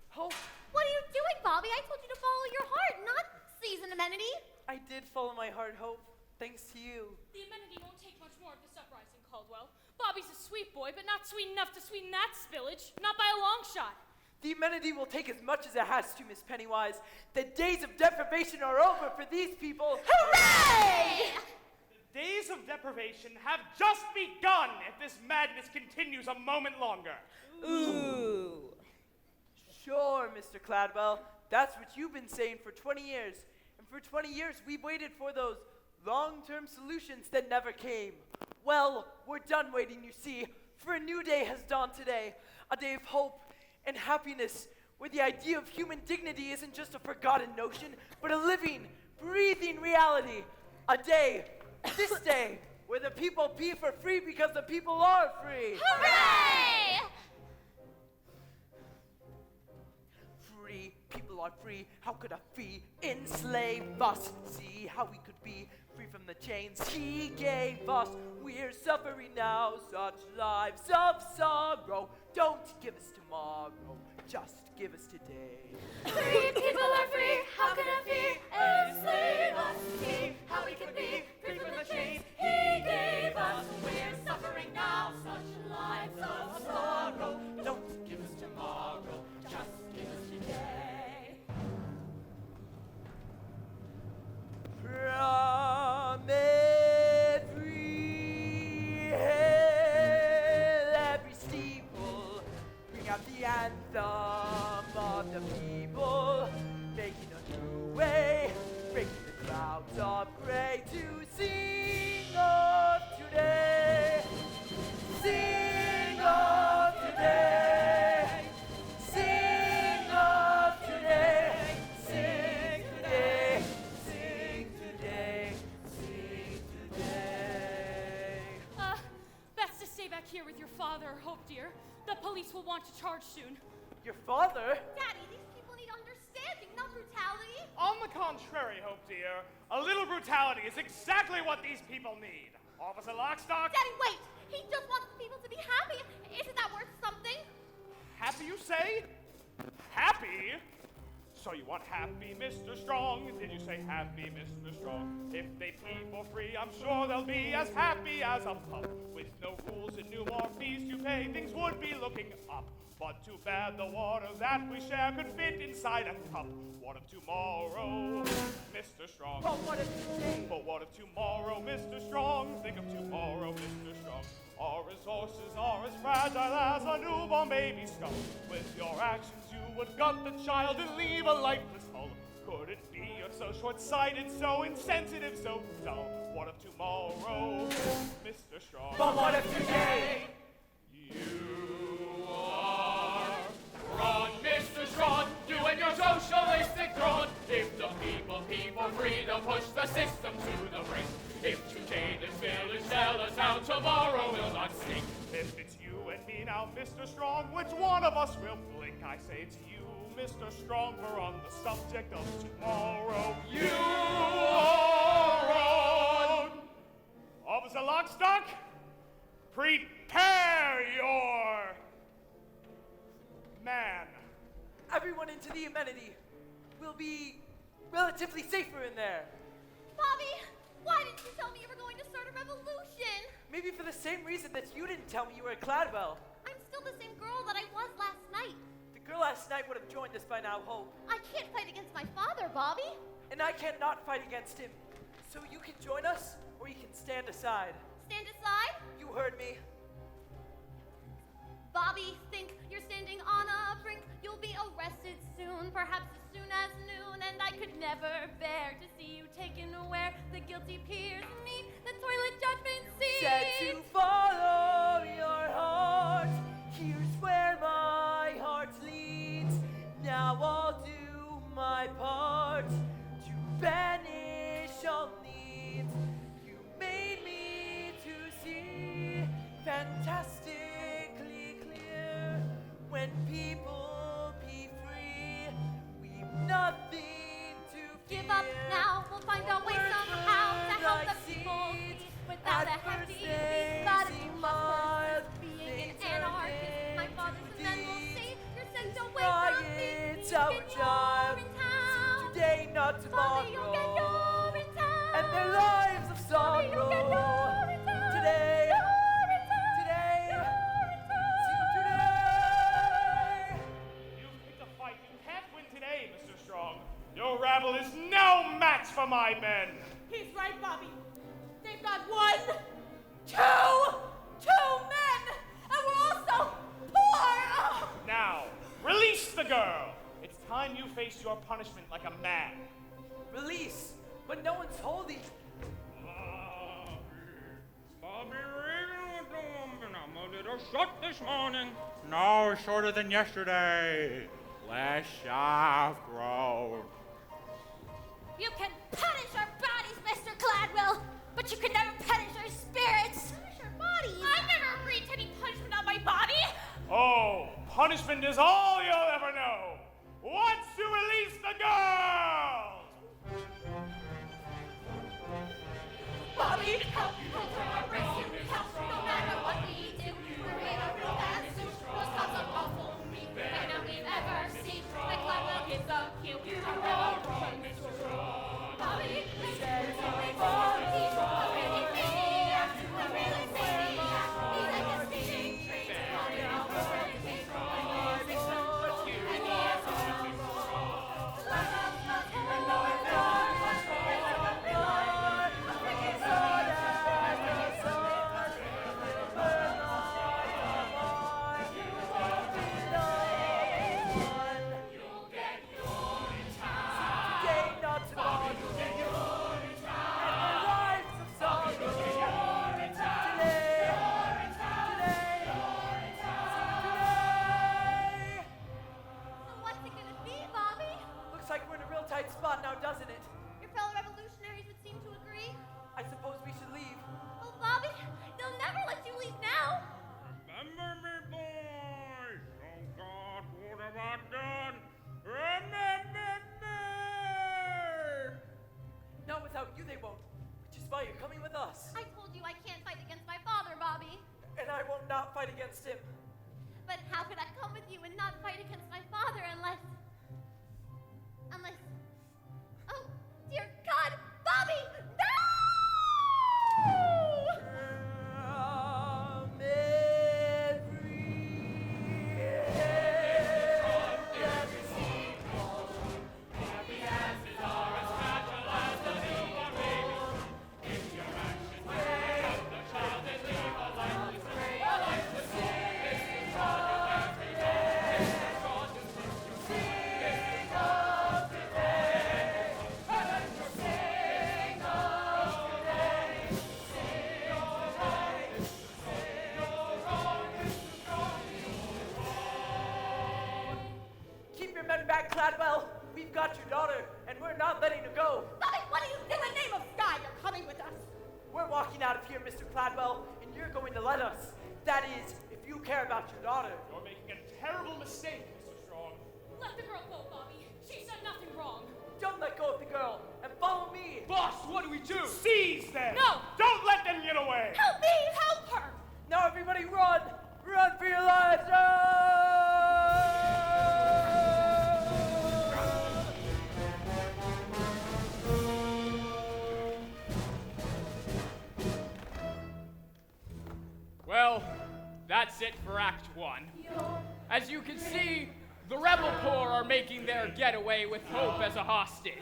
Hope. What are you doing, Bobby? I told you to follow your heart, not seize an amenity. I did follow my heart, Hope, thanks to you. The amenity won't take much more of this uprising, Caldwell. Bobby's a sweet boy, but not sweet enough to sweeten that spillage. Not by a long shot. The amenity will take as much as it has to, Miss Pennywise. The days of deprivation are over for these people. Hooray! The days of deprivation have just begun if this madness continues a moment longer. Ooh. Sure, Mr. Cladwell. That's what you've been saying for 20 years. And for 20 years, we've waited for those long-term solutions that never came. Well, we're done waiting, you see, for a new day has dawned today. A day of hope and happiness, where the idea of human dignity isn't just a forgotten notion, but a living, breathing reality. A day, this day, where the people pee for free because the people are free. Hooray! Free, people are free. How could a fee enslave us? See how we could be free from the chains he gave us. We're suffering now, such lives of sorrow. Don't give us tomorrow, just give us today. Free people are free. How could a fee enslave us? See how we can be free from the chains he gave us. We're suffering now, such lives of sorrow. Don't give us tomorrow, just give us today. From every hill, every steeple, bring out the anthem of the people, making a new way, breaking the clouds of gray to sing of today, sing of today, sing of today, sing today, sing today, sing today. Best to stay back here with your father, Hope dear. The police will want to charge soon. Your father? Daddy, these people need understanding, not brutality. On the contrary, Hope dear, a little brutality is exactly what these people need. Officer Lockstock? Daddy, wait! He just wants people to be happy. Isn't that worth something? Happy, you say? Happy? So you want happy, Mr. Strong? Did you say happy, Mr. Strong? If they pee for free, I'm sure they'll be as happy as a pup. With no rules and no more fees to pay, things would be looking up. But too bad the water that we share could fit inside a cup. What of tomorrow, Mr. Strong? But what of today? But what of tomorrow, Mr. Strong? Think of tomorrow, Mr. Strong. Our resources are as fragile as a newborn baby's skull. With your actions, you would gut the child and leave a lifeless hull. Could it be you're so short-sighted, so insensitive, so dull? What of tomorrow, Mr. Strong? But what of today? You are wrong, Mr. Strong. You and your socialistic throne. If the people pee for freedom, push the system to the brink. If today this village sells down, tomorrow will not sink. If it's you and me now, Mr. Strong, which one of us will blink? I say to you, Mr. Strong, we're on the subject of tomorrow. You are wrong. Officer Lockstock, prepare your man. Everyone into the amenity. We'll be relatively safer in there. Bobby, why didn't you tell me you were going to start a revolution? Maybe for the same reason that you didn't tell me you were at Cladwell. I'm still the same girl that I was last night. The girl last night would have joined us by now, Hope. I can't fight against my father, Bobby. And I cannot fight against him. So you can join us, or you can stand aside. Stand aside? You heard me. Bobby, think You'll be arrested soon, perhaps as soon as noon, and I could never bear to see you taken where the guilty peers meet the toilet judgment seat. Said to follow your heart. Here's where my heart leads. Now I'll do my part to banish all needs. You made me to see fantastically clear. When people be free, we've nothing to fear. Give up now, we'll find a way somehow to help the people be without a hefty fee. But if you must being an anarchist, my father's men will say you're sent away from me. It's our job. UrineTown. Today, not tomorrow. Mommy, you'll get UrineTown. And their lives of sorrow. Mommy, you'll get UrineTown. Today. UrineTown. Today. UrineTown. You've picked a fight you can't win today, Mr. Strong. Your rabble is no match for my men. He's right, Bobby. They've got 1, 2 men, and we're also poor. Oh. Now, release the girl. It's time you face your punishment like a man. Release, but no one's holding. Bobby Regan was I'm a little short this morning. No, shorter than yesterday. Less shaft grown. You can punish our bodies, Mr. Cladwell, but you can never punish our spirits. Punish our bodies? I never agreed to any punishment on my body. Oh, punishment is all you'll ever know. Once you release the girls! Bobby, help, help, help, no matter what we do. We're in a real bad suit. Those cops are awful mean. Right now we've ever seen. Like Cladwell is a cute. Our rebel run, Mr. Strong. Bobby, please tell me more. He's a really maniac. A really maniac. He's like a steam train. Bobby, I'll go where he came from. And he is a roll. And he is a roll. Like a tight spot now, doesn't it? Your fellow revolutionaries would seem to agree. I suppose we should leave. Oh, Bobby, they'll never let you leave now. Remember me, boys. Oh, God, what have I done? Remember me! Not without you, they won't. Which is why you're coming with us. I told you I can't fight against my father, Bobby. And I won't not fight against him. But how could I come with you and not fight against my father unless... Oh, dear God, Bobby, no! Back, Cladwell. We've got your daughter, and we're not letting her go. Bobby, what do you in the name of God? You're coming with us. We're walking out of here, Mr. Cladwell, and you're going to let us. That is, if you care about your daughter. You're making a terrible mistake, Mr. Strong. Let the girl go, Bobby. She's done nothing wrong. Don't let go of the girl, and follow me. Boss, what do we do? Seize them! No! Don't let them get away! Help me! Help her! Now everybody run! Run for your lives! Well, that's it for Act 1. As you can see, the rebel corps are making their getaway with Hope as a hostage.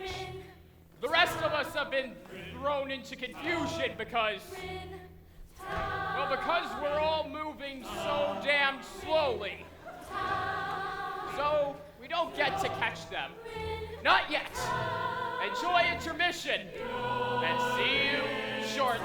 The rest of us have been thrown into confusion because we're all moving so damn slowly. So We don't get to catch them. Not yet. Enjoy intermission. And see you shortly.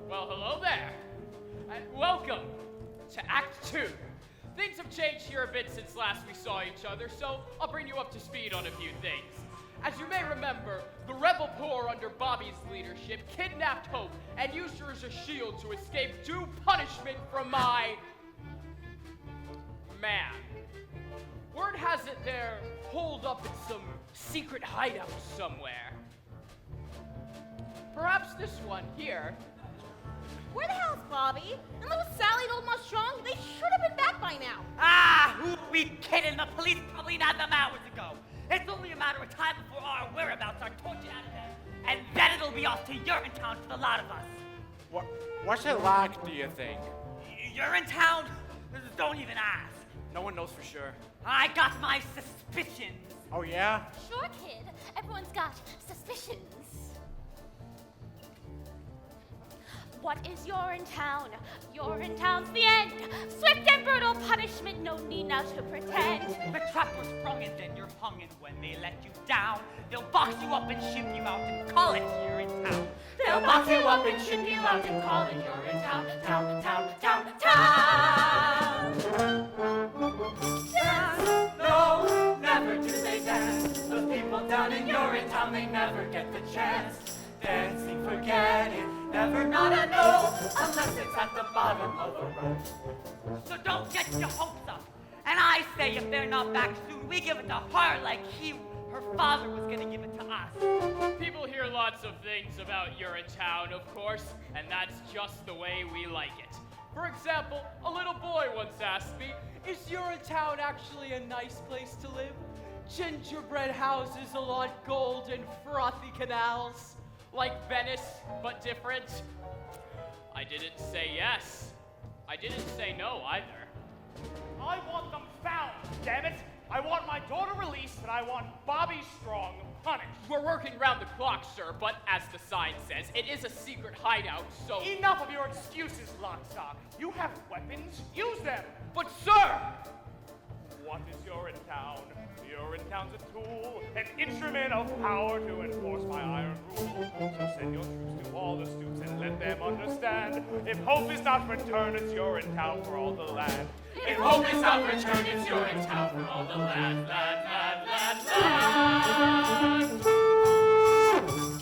Well, hello there, and welcome to Act 2. Things have changed here a bit since last we saw each other, so I'll bring you up to speed on a few things. As you may remember, the rebel poor under Bobby's leadership kidnapped Hope and used her as a shield to escape due punishment from my man. Word has it they're holed up in some secret hideout somewhere. Perhaps this one here. Where the hell's Bobby? And little Sally and old Ma Strong, they should have been back by now. Ah, who we kidding? The police probably nabbed them hours ago. It's only a matter of time before our whereabouts are tortured out of them. And then it'll be off to UrineTown for the lot of us. What's it like, do you think? UrineTown? Don't even ask. No one knows for sure. I got my suspicions. Oh, yeah? Sure, kid. Everyone's got suspicions. What is UrineTown? UrineTown's the end. Swift and brutal punishment, no need now to pretend. The trap was sprung and then you're hung, and when they let you down, they'll box you up and ship you out and call it UrineTown. They'll box you up and ship you out and call it UrineTown, town. Dance? No, never do they dance. Those people down in UrineTown, they never get the chance. Dancing, forget it, never not a no, unless it's at the bottom of the road. So don't get your hopes up. And I say if they're not back soon, we give it to her like her father was gonna give it to us. People hear lots of things about UrineTown, of course, and that's just the way we like it. For example, a little boy once asked me, is UrineTown actually a nice place to live? Gingerbread houses along gold and frothy canals? Like Venice, but different? I didn't say yes. I didn't say no either. I want them found, damn it! I want my daughter released, and I want Bobby Strong punished. We're working round the clock, sir, but as the sign says, it is a secret hideout, so... Enough of your excuses, Lockstock. You have weapons, use them! But sir! What is UrineTown? UrineTown's a tool, an instrument of power to enforce my iron rule. So send your troops to all the stoops and let them understand. If hope is not returned, it's UrineTown for all the land. If hope is not returned, it's UrineTown for all the land.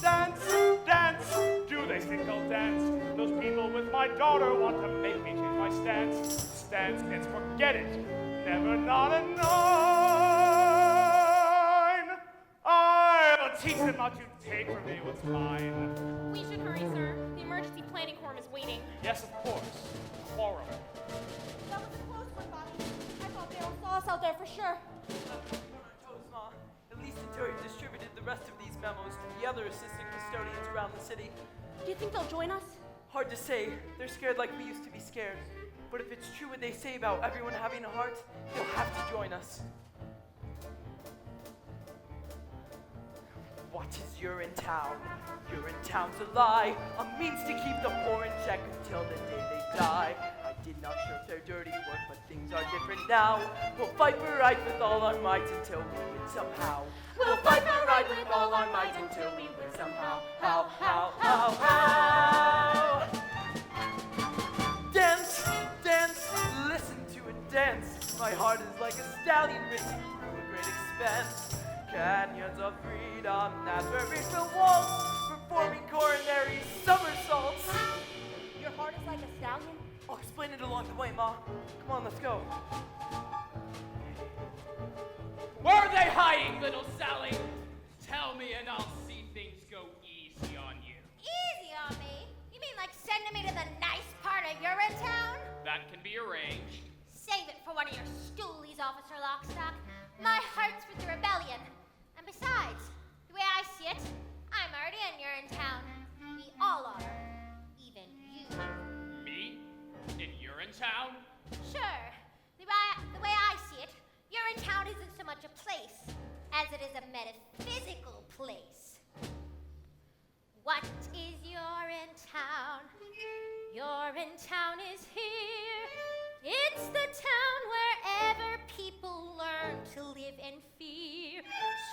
Dance, dance, do they think I'll dance? Those people with my daughter want to make me change my stance. Stance, kids, forget it. Never not a nine. I'll teach them not to take from me what's mine. We should hurry, sir. The emergency planning quorum is waiting. Yes, of course. Quorum. That was a close one, Bobby. I thought they all saw us out there for sure. Ma, at least until you distributed the rest of these memos to the other assistant custodians around the city. Do you think they'll join us? Hard to say. They're scared like we used to be scared. But if it's true what they say about everyone having a heart, they'll have to join us. What is UrineTown? UrineTown's a lie, a means to keep the poor in check until the day they die. I did not shirk their dirty work, but things are different now. We'll fight for right with all our might until we win somehow. We'll fight for right with all our might until we win somehow. How? Dance, dance, listen to it dance. My heart is like a stallion racing through a great expanse. Canyons of freedom, that's where we fill walls, performing coronary somersaults. Your heart is like a stallion? I'll explain it along the way, Ma. Come on, let's go. Where are they hiding, little Sally? Tell me and I'll see things go easy on you. Easy on me? You mean like sending me to the nice part of UrineTown? That can be arranged. Save it for one of your stoolies, Officer Lockstock. My heart's with the rebellion. as it is a metaphysical place. What is UrineTown? UrineTown is here. It's the town wherever people learn to live in fear.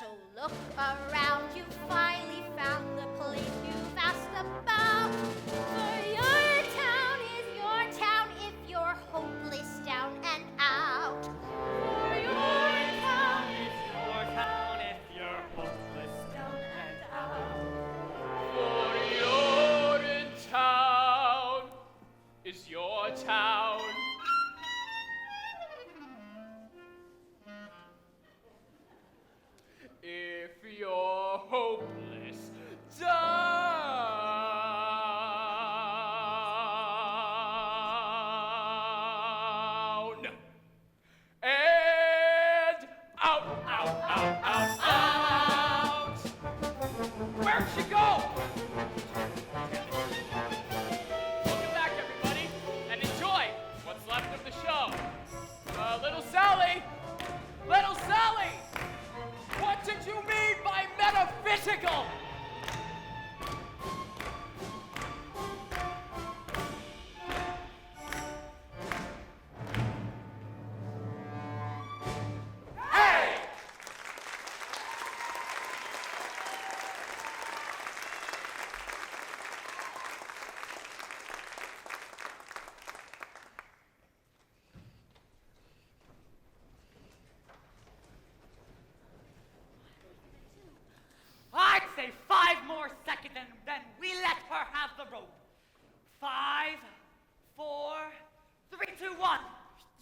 So look around, you finally found the place you've asked about. For UrineTown is your town if you're hopeless down and out. For UrineTown is your town if you're hopeless down and out. For UrineTown is your town. If you're hopeless down and out, out. Where'd she go? Welcome back, everybody, and enjoy what's left of the show. Little Sally! Little Sally! What did you mean by metaphysical? Hey! I'd say 5 more seconds and then we let her have the rope. 5, 4, 3, 2, 1.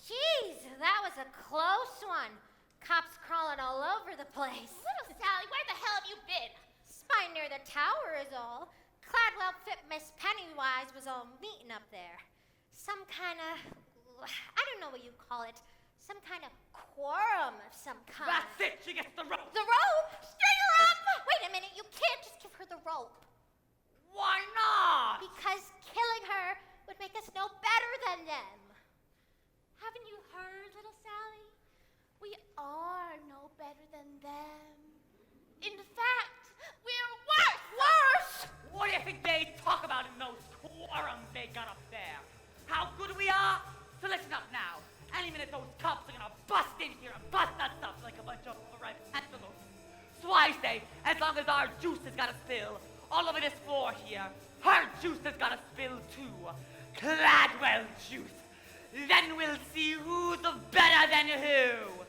Jeez, that was a close one. Cops crawling all over the place. Little Sally, where the hell have you been? Spine near the tower is all. Cladwell fit Miss Pennywise was all meeting up there. Some kind of, I don't know what you call it. Some kind of quorum of some kind. That's it, she gets the rope. The rope? String her up! Wait a minute, you can't just give her the rope. Why not? Because killing her would make us no better than them. Haven't you heard, little Sally? We are no better than them. In fact, we're worse! Worse? What do you think they talk about in those quorums they got up there? How good we are? So listen up now. Any minute those cops are gonna bust in here and bust us up like a bunch of ripe antelopes. So I say, as long as our juice has got to spill all over this floor here, her juice has got to spill too. Cladwell juice. Then we'll see who's the better than who.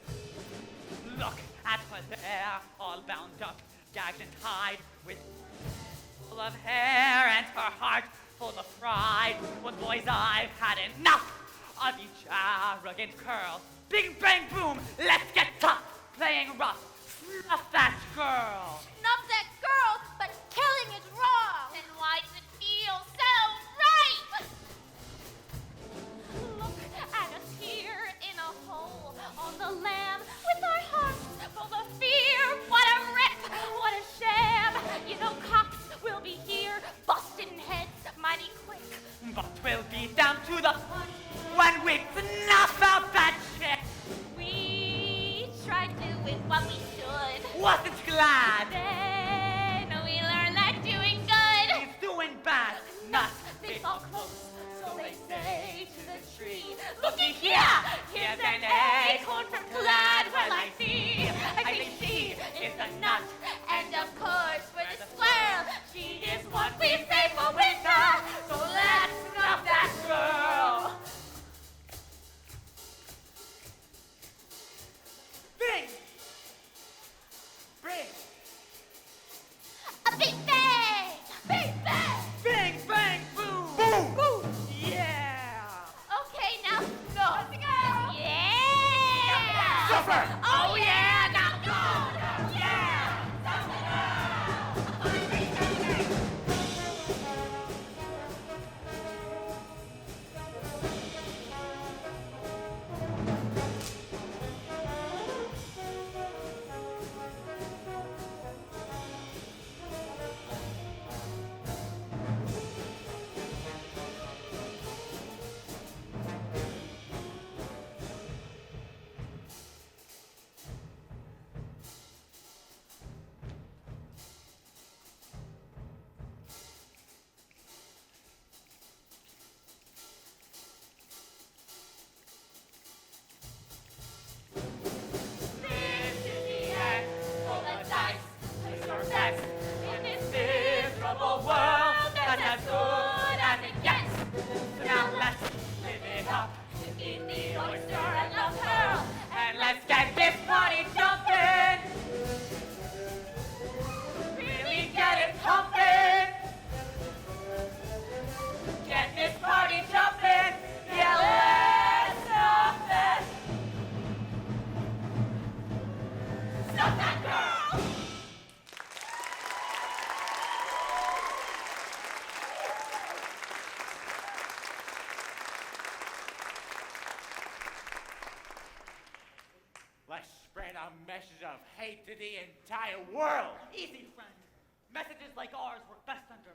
Look at her there, all bound up, gagged and tied with full of hair and her heart full of pride. But boys, I've had enough of each arrogant curl. Bing, bang, boom, let's get tough, playing rough. Snuff that girl. Snuff that girl, but killing is wrong. Then why does it feel so right? Look at us here in a hole on the lam with our hearts full of fear. What a rip! What a sham! You know cops will be here busting heads mighty quick. But we'll be down to the punch when we snuff out that chick. We tried doing what we should. Wasn't glad. Then we learned that doing good He's doing bad. Not they fall close, so they say to the tree. Looky here, Here's an acorn from Cladwell I see. I think she is the nut, and of course we're the squirrel. She is what we say for winter, so let's snuff that girl. Bing! Bring! A big bang! Big bang! Bing, bang, boom! Boom! Boom! Yeah! Okay, now go. Let's go. Yeah! Suffer! Oh yeah, now go. Yeah. spread a message of hate to the entire world. Easy, friend. Messages like ours work best under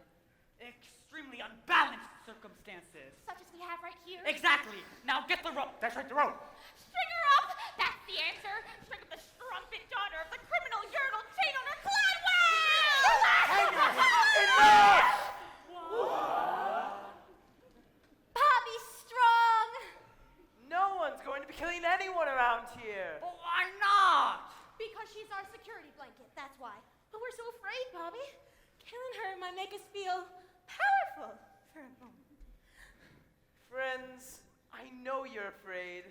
extremely unbalanced circumstances. Such as we have right here. Exactly. Now get the rope. That's right, the rope. String her up! That's the answer. String up the strumpet daughter of the criminal urinal chain owner Cladwell! Hang her! Enough! Bobby Strong! No one's going to be killing anyone around here. But why not? Because she's our security blanket, that's why. But we're so afraid, Bobby. Killing her might make us feel powerful for a moment. Friends, I know you're afraid.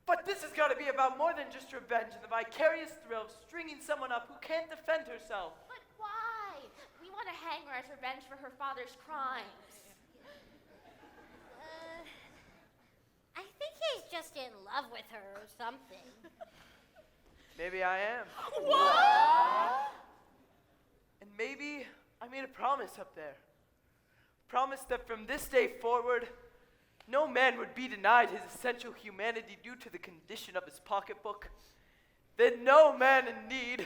But this has got to be about more than just revenge and the vicarious thrill of stringing someone up who can't defend herself. But why? We want to hang her as revenge for her father's crimes. I think he's just in love with her or something. Maybe I am. What? And maybe I made a promise up there. Promise that from this day forward, no man would be denied his essential humanity due to the condition of his pocketbook. That no man in need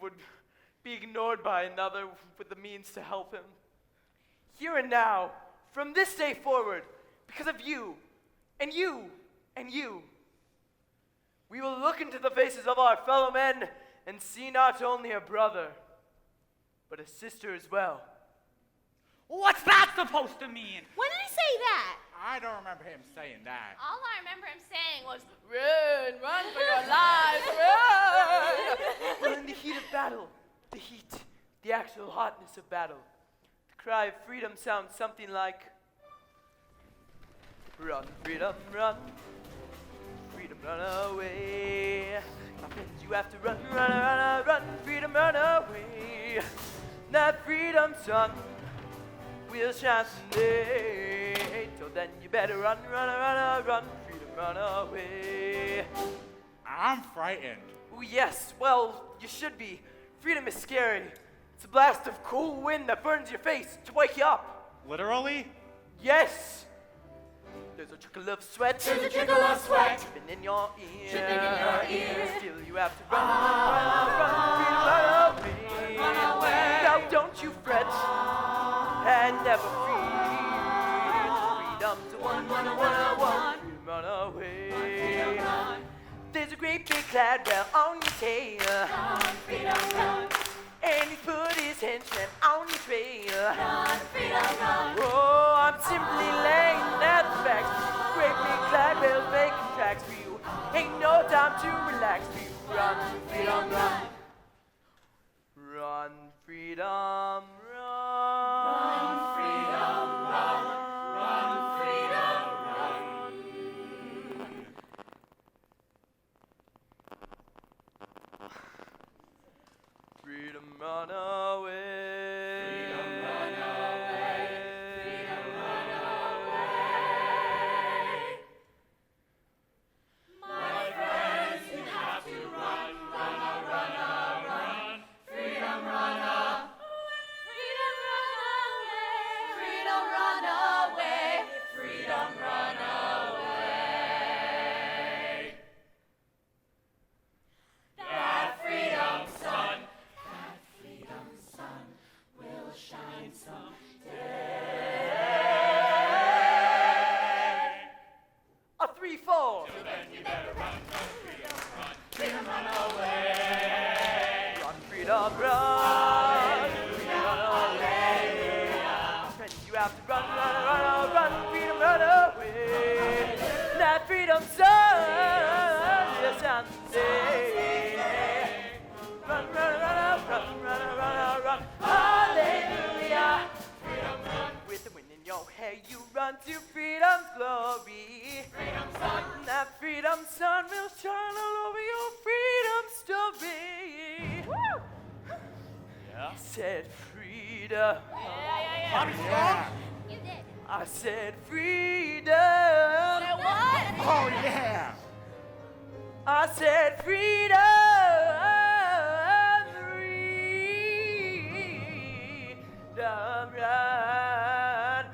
would be ignored by another with the means to help him. Here and now, from this day forward, because of you, and you, and you, we will look into the faces of our fellow men and see not only a brother, but a sister as well. What's that supposed to mean? When did he say that? I don't remember him saying that. All I remember him saying was, Run for your lives, run! Well, in the heat of battle, the actual hotness of battle, the cry of freedom sounds something like, run, freedom, run. Freedom, run away. My friends, you have to run, freedom, run away. That freedom sun will shine someday. Till then, you better run, freedom, run away. I'm frightened. Oh, yes, well, you should be. Freedom is scary. It's a blast of cool wind that burns your face to wake you up. Literally? Yes. There's a trickle of sweat. There's a trickle of sweat. Dripping in your ear. Dripping in your ear. Still you have to run away. Run away. Now don't you fret and never fear. Freedom's a one. Freedom, run away. There's a great big Cladwell on your tail. Freedom, run. And he's put his henchmen on your trail. Freedom, run. Oh, I'm simply laying out the facts. Great big Cladwell's making tracks for you. Ain't no time to relax for you. Run, freedom, run. Run, freedom, run. Run, freedom, run. Run, freedom, run. Freedom, run away. Freedom, run away. Freedom, run away. My friends, you have to run, run. Freedom, run away. Freedom, run away. Freedom, run away. Freedom, run away. That freedom sun will shine someday. A 3-4. Till then you better run, freedom, run away. Run, freedom, run. Freedom, run away. Friends, you have to run, freedom, run away. That freedom sun will shine someday. Run, run. Hallelujah. Freedom, run. With the wind in your hair, you run to freedom's glory. Freedom, sun. That freedom sun will shine all over your freedom story. Woo! Yeah. I said freedom. Bobby Strong? You did. I said freedom. What? Oh, yeah. I said freedom. Freedom, run.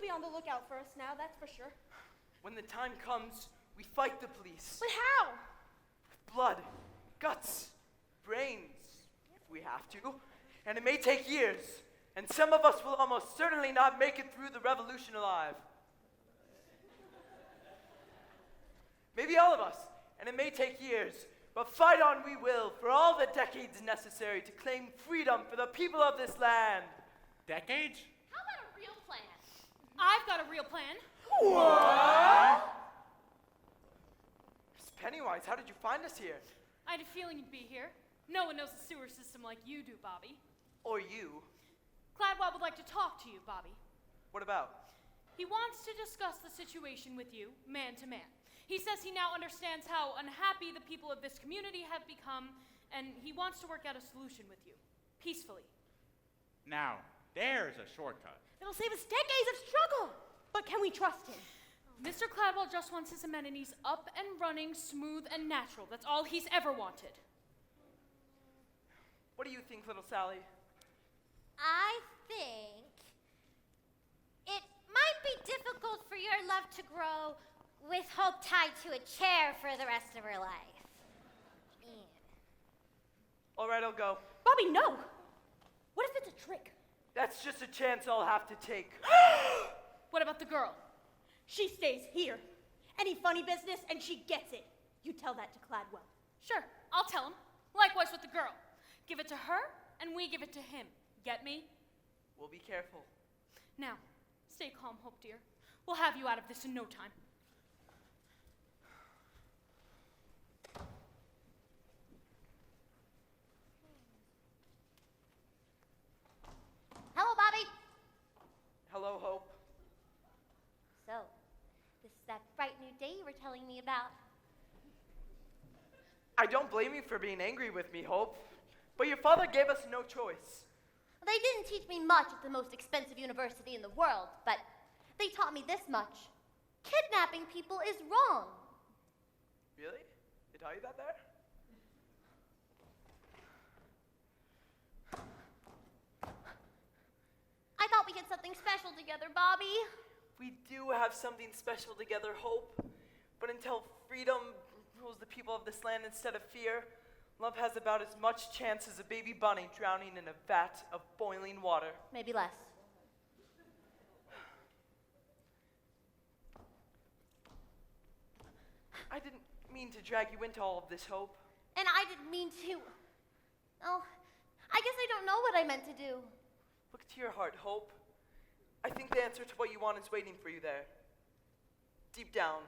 be on the lookout for us now, that's for sure. When the time comes, we fight the police. But how? With blood, guts, brains, if we have to. And it may take years. And some of us will almost certainly not make it through the revolution alive. Maybe all of us, and it may take years, but fight on we will for all the decades necessary to claim freedom for the people of this land. Decades? How about a real plan? I've got a real plan. What? Miss Pennywise, how did you find us here? I had a feeling you'd be here. No one knows the sewer system like you do, Bobby. Or you. Cladwell would like to talk to you, Bobby. What about? He wants to discuss the situation with you, man to man. He says he now understands how unhappy the people of this community have become, and he wants to work out a solution with you, peacefully. Now, there's a shortcut. It'll save us decades of struggle. But can we trust him? Mr. Cladwell just wants his amenities up and running, smooth and natural. That's all he's ever wanted. What do you think, little Sally? I think it might be difficult for your love to grow with hope tied to a chair for the rest of her life. Yeah. All right, I'll go. Bobby, no. What if it's a trick? That's just a chance I'll have to take. What about the girl? She stays here. Any funny business, and she gets it. You tell that to Cladwell. Sure, I'll tell him. Likewise with the girl. Give it to her, and we give it to him. Get me? We'll be careful. Now, stay calm, Hope, dear. We'll have you out of this in no time. Hello, Bobby. Hello, Hope. So, this is that bright new day you were telling me about. I don't blame you for being angry with me, Hope. But your father gave us no choice. They didn't teach me much at the most expensive university in the world, but they taught me this much. Kidnapping people is wrong. Really? They taught you that there? I thought we had something special together, Bobby. We do have something special together, Hope. But until freedom rules the people of this land instead of fear, love has about as much chance as a baby bunny drowning in a vat of boiling water. Maybe less. I didn't mean to drag you into all of this, Hope. And I didn't mean to. Oh, I guess I don't know what I meant to do. Look to your heart, Hope. I think the answer to what you want is waiting for you there. Deep down,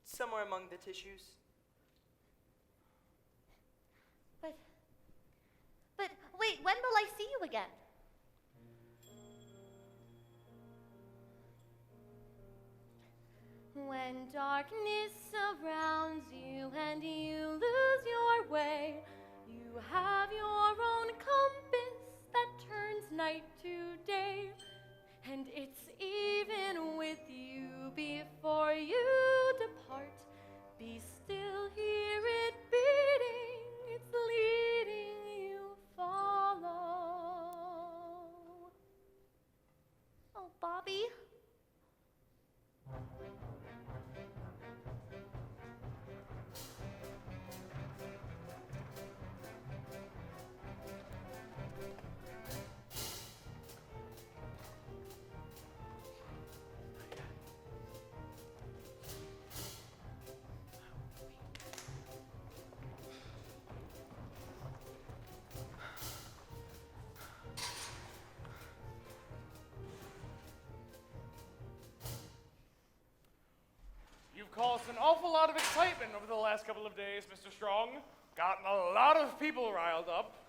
somewhere among the tissues. But wait, when will I see you again? When darkness surrounds you and you lose your way, you have your own compass that turns night to day. And it's even with you before you depart. Be still, hear it beating, it's leading you, follow. Oh, Bobby. You've caused an awful lot of excitement over the last couple of days, Mr. Strong. Gotten a lot of people riled up.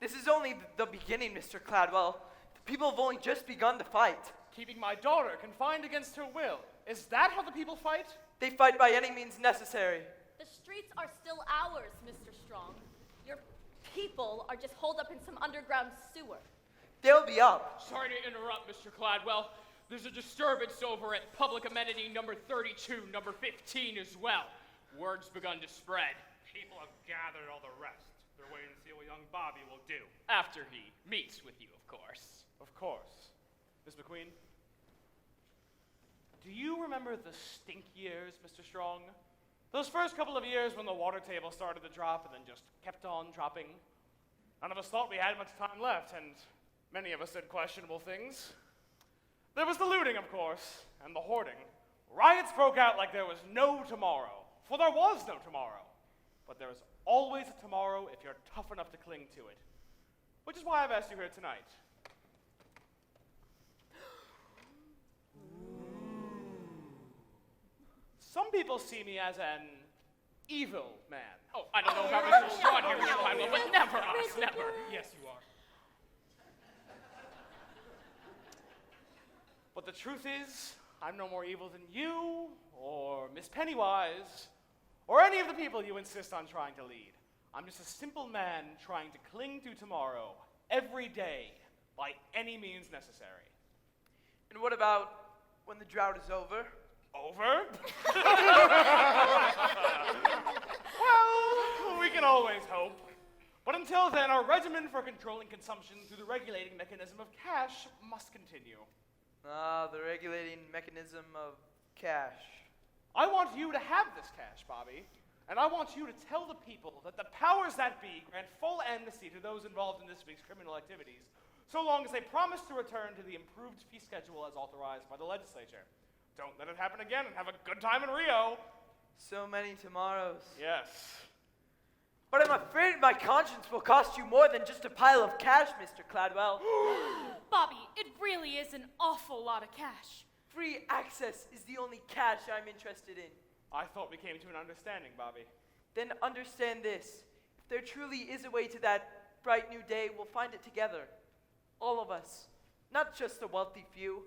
This is only the beginning, Mr. Cladwell. The people have only just begun to fight. Keeping my daughter confined against her will. Is that how the people fight? They fight by any means necessary. The streets are still ours, Mr. Strong. Your people are just holed up in some underground sewer. They'll be up. Sorry to interrupt, Mr. Cladwell. There's a disturbance over at public amenity number 32, number 15 as well. Word's begun to spread. People have gathered all the rest. They're waiting to see what young Bobby will do. After he meets with you, of course. Of course. Miss McQueen? Do you remember the stink years, Mr. Strong? Those first couple of years when the water table started to drop and then just kept on dropping? None of us thought we had much time left, and many of us did questionable things. There was the looting, of course, and the hoarding. Riots broke out like there was no tomorrow, for there was no tomorrow. But there is always a tomorrow if you're tough enough to cling to it. Which is why I've asked you here tonight. Some people see me as an evil man. Oh, I don't know about Mr. Strong here, Mr. Cladwell, but never us, never. Yes, you are. But the truth is, I'm no more evil than you, or Miss Pennywise, or any of the people you insist on trying to lead. I'm just a simple man trying to cling to tomorrow, every day, by any means necessary. And what about when the drought is over? Over? Well, we can always hope. But until then, our regimen for controlling consumption through the regulating mechanism of cash must continue. Ah, the regulating mechanism of cash. I want you to have this cash, Bobby. And I want you to tell the people that the powers that be grant full amnesty to those involved in this week's criminal activities, so long as they promise to return to the improved fee schedule as authorized by the legislature. Don't let it happen again and have a good time in Rio. So many tomorrows. Yes. But I'm afraid my conscience will cost you more than just a pile of cash, Mr. Cladwell. Bobby, it really is an awful lot of cash. Free access is the only cash I'm interested in. I thought we came to an understanding, Bobby. Then understand this. If there truly is a way to that bright new day, we'll find it together. All of us. Not just the wealthy few.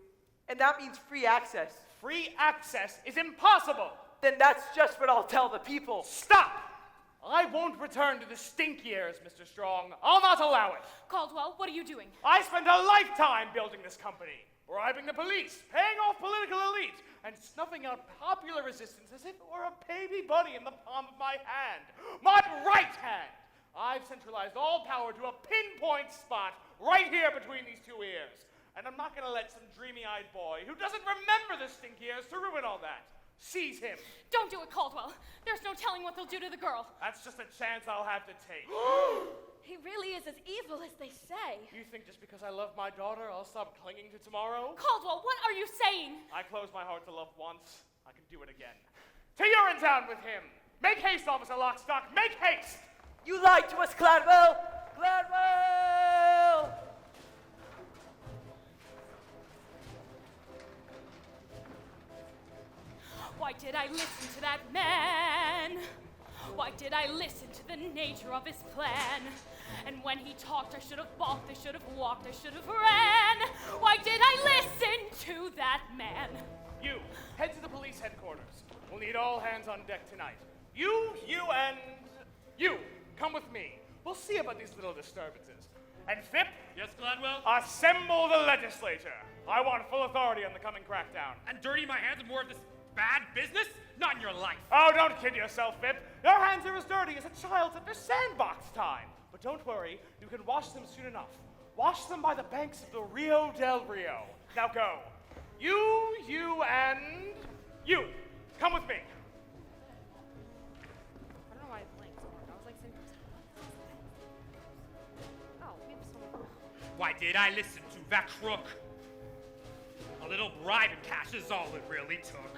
And that means free access. Free access is impossible! Then that's just what I'll tell the people. Stop! I won't return to the stink years, Mr. Strong. I'll not allow it. Caldwell, what are you doing? I spent a lifetime building this company, bribing the police, paying off political elite, and snuffing out popular resistance as if it were a baby bunny in the palm of my hand. My right hand! I've centralized all power to a pinpoint spot right here between these two ears. And I'm not going to let some dreamy-eyed boy who doesn't remember the stink years to ruin all that. Seize him. Don't do it, Caldwell. There's no telling what they'll do to the girl. That's just a chance I'll have to take. He really is as evil as they say. You think just because I love my daughter, I'll stop clinging to tomorrow? Caldwell, what are you saying? I closed my heart to love once. I can do it again. To UrineTown with him. Make haste, Officer Lockstock. Make haste! You lied to us, Cladwell! Cladwell! Why did I listen to that man? Why did I listen to the nature of his plan? And when he talked, I should have balked, I should have walked, I should have ran. Why did I listen to that man? You, head to the police headquarters. We'll need all hands on deck tonight. You, and you, come with me. We'll see about these little disturbances. And Phip? Yes, Cladwell? Assemble the legislature. I want full authority on the coming crackdown. And dirty my hands in more of this bad business? Not in your life. Oh, don't kid yourself, Phip. Your hands are as dirty as a child's at their sandbox time. But don't worry, you can wash them soon enough. Wash them by the banks of the Rio del Rio. Now go. You, and you. Come with me. I don't know why it's blank so hard. I was like, oh, we have someone. Why did I listen to that crook? A little bribe and cash is all it really took.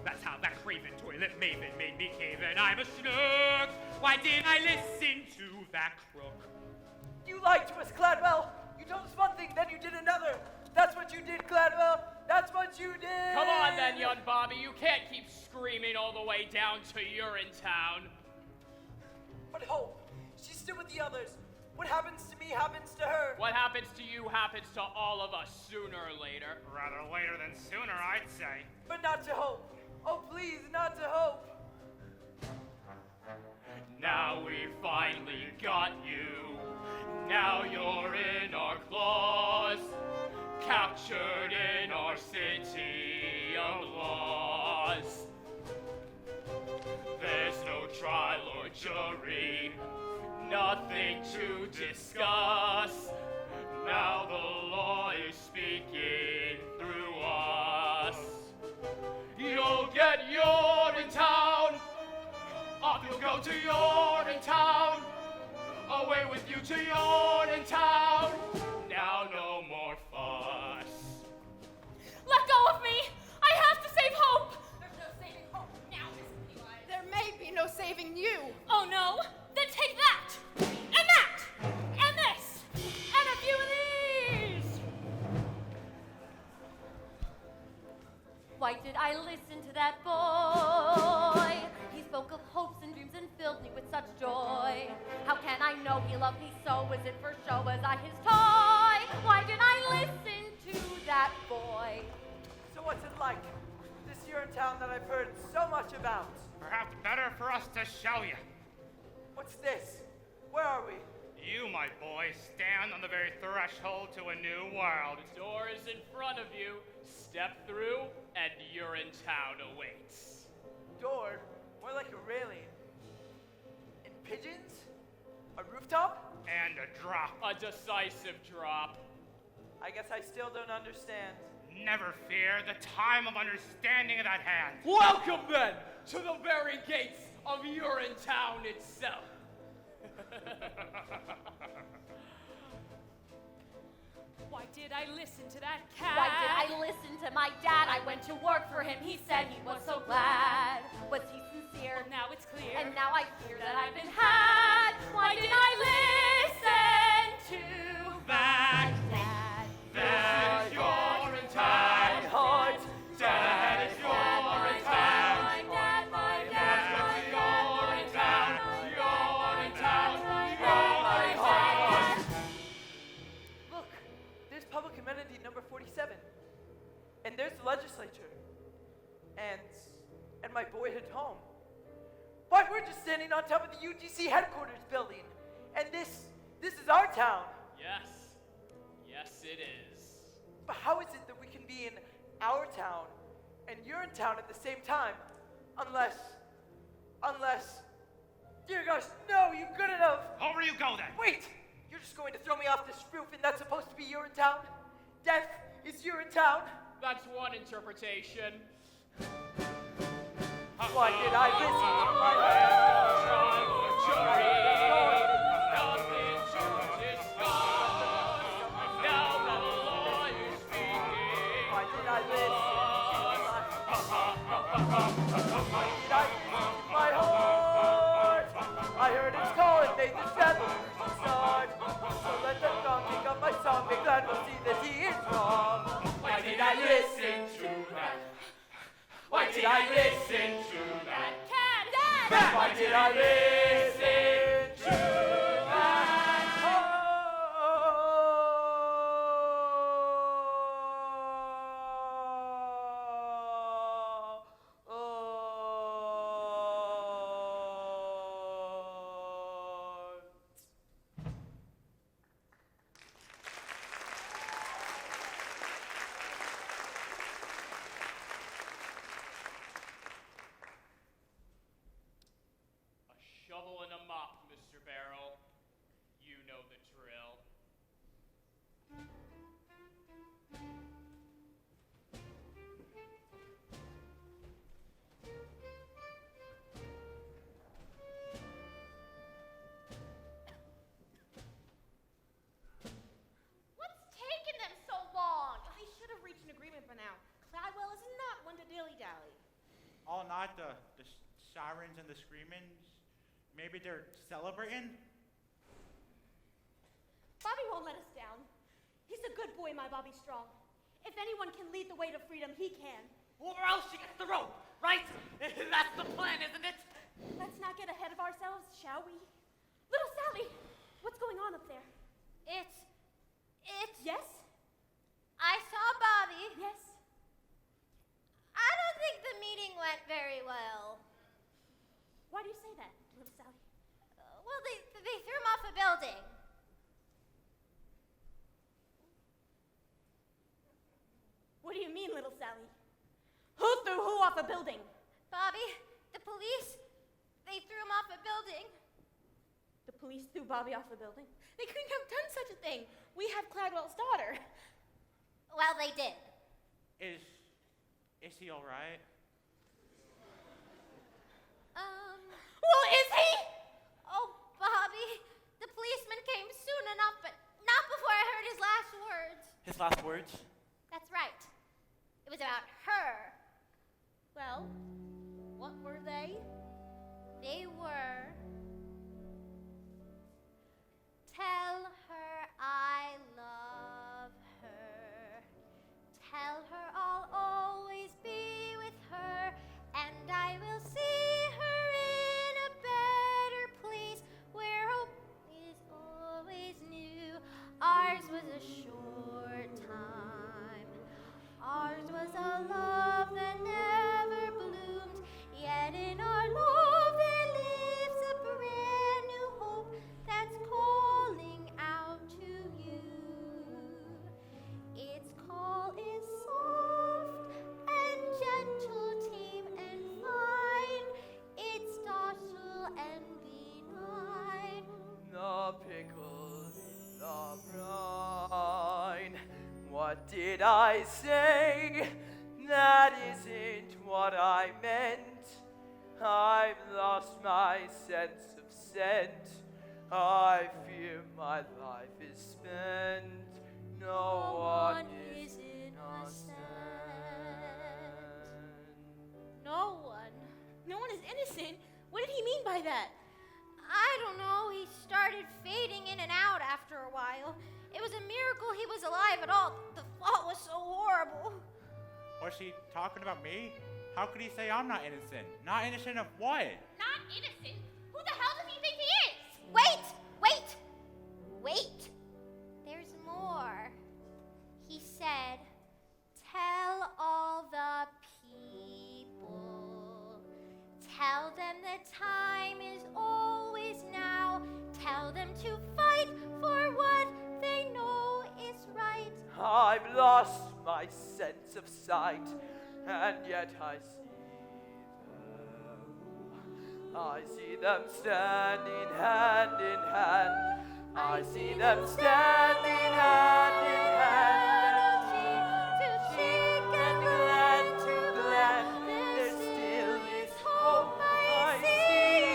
That's how that craven toilet maven made me cave, and I'm a schnook. Why did I listen to that crook? You lied to us, Cladwell! You told us one thing, then you did another! That's what you did, Cladwell! That's what you did! Come on then, young Bobby. You can't keep screaming all the way down to UrineTown. But Hope, she's still with the others. What happens to me happens to her. What happens to you happens to all of us sooner or later. Rather later than sooner, I'd say. But not to Hope. Oh, please, not to Hope. Now we finally got you. Now you're in our claws. Captured in our city of laws. There's no trial or jury. Nothing to discuss. Now the law is speaking. to UrineTown. Away with you to UrineTown. Now no more fuss. Let go of me! I have to save Hope! There's no saving Hope now, Miss Pennywise. There may be no saving you. Oh no? Then take that! And that! And this! And a few of these! Why did I listen to that boy? He spoke of hopes and dreams and filled me with such joy. How can I know he loved me so? Was it for show? Was I his toy? Why did I listen to that boy? So what's it like? This UrineTown that I've heard so much about. Perhaps better for us to show you. What's this? Where are we? You, my boy, stand on the very threshold to a new world. The door is in front of you. Step through, and UrineTown awaits. Door? More like a railing. And pigeons? A rooftop? And a drop. A decisive drop. I guess I still don't understand. Never fear, the time of understanding is at hand. Welcome then to the very gates of UrineTown itself. Why did I listen to that cat? Why did I listen to my dad? I went to work for him. He said he was so glad. Was he sincere? Well, now it's clear. And now I fear that I've been had. Why did I listen to that dad? That is UrineTown. My heart. That is UrineTown. My dad, my dad, my dad. My heart. Look, there's public amenity number 47. And there's the legislature. And my boyhood home. Why, we're just standing on top of the UGC headquarters building. And this is our town. Yes. Yes, it is. But how is it that we can be in our town and UrineTown at the same time? Unless, dear gosh, no, you couldn't have. Over you go then. Wait, you're just going to throw me off this roof and that's supposed to be UrineTown? Death is UrineTown? That's one interpretation. Why did I listen to my Nothing to discuss. Now that the law is speaking. Why did I listen to my heart? I heard its call and made the revolution start. So let the gong pick up my song, be glad we'll see that he is wrong. Why did I listen to that? Why did I listen to that? Cat! Why did I listen to that? A shovel and a mop, Mr. Barrel. You know the drill. What's taking them so long? They should have reached an agreement by now. Cladwell is not one to dilly-dally. Oh, not the sirens and the screamings. Maybe they're celebrating? Bobby won't let us down. He's a good boy, my Bobby Strong. If anyone can lead the way to freedom, he can. Or else she gets the rope, right? That's the plan, isn't it? Let's not get ahead of ourselves, shall we? Little Sally, what's going on up there? It's. Yes? I saw Bobby. Yes? I don't think the meeting went very well. Why do you say that, little Sally? Well, they threw him off a building. What do you mean, little Sally? Who threw who off a building? Bobby, the police, they threw him off a building. The police threw Bobby off a building? They couldn't have done such a thing. We have Cladwell's daughter. Well, they did. Is he all right? Well, is he? Oh, Bobby, the policeman came soon enough, but not before I heard his last words. His last words? That's right. It was about her. Well, what were they? They were, tell her I love her. Tell her I'll always be with her, and I will see her in a better place where hope is always new. Ours was a short time. Ours was a love that never bloomed, yet in our love there lives a brand new hope that's calling out to you. Its call is soft and gentle, tame and fine. It's docile and benign. The pickle in the brine. What did I say? That isn't what I meant. I've lost my sense of scent. I fear my life is spent. No one is innocent. No one. No one is innocent? What did he mean by that? I don't know. He started fading in and out after a while. It was a miracle he was alive at all. The fall was so horrible. Was he talking about me? How could he say I'm not innocent? Not innocent of what? Not innocent? Who the hell does he think he is? Wait. There's more. He said, tell all the people. Tell them the time is always now. Tell them to fight for what they know is right. I've lost my sense of sight, and yet I see them. I see them standing hand in hand. I see them standing hand in hand. To cheek and glen to glen, there still is hope. I see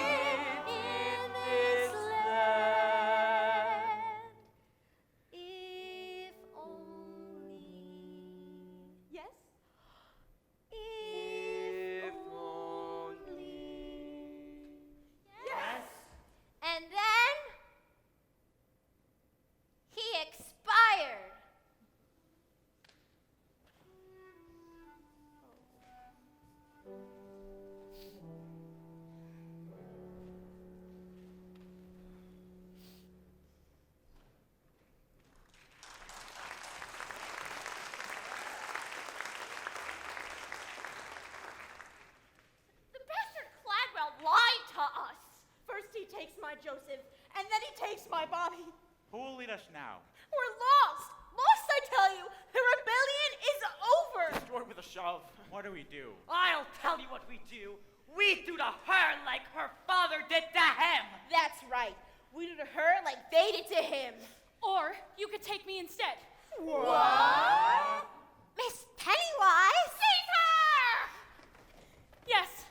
in this land. If only. Yes? If only. Yes. And then he expired. The bastard Cladwell lied to us. First he takes my Joseph, and then he takes my Bobby. Who will lead us now? We're lost. Lost, I tell you. The rebellion is over. Destroy with a shove. What do we do? I'll tell you what we do. We do to her like her father did to him. That's right. We do to her like they did to him. Or you could take me instead. What? Miss Pennywise? Seize her! Yes,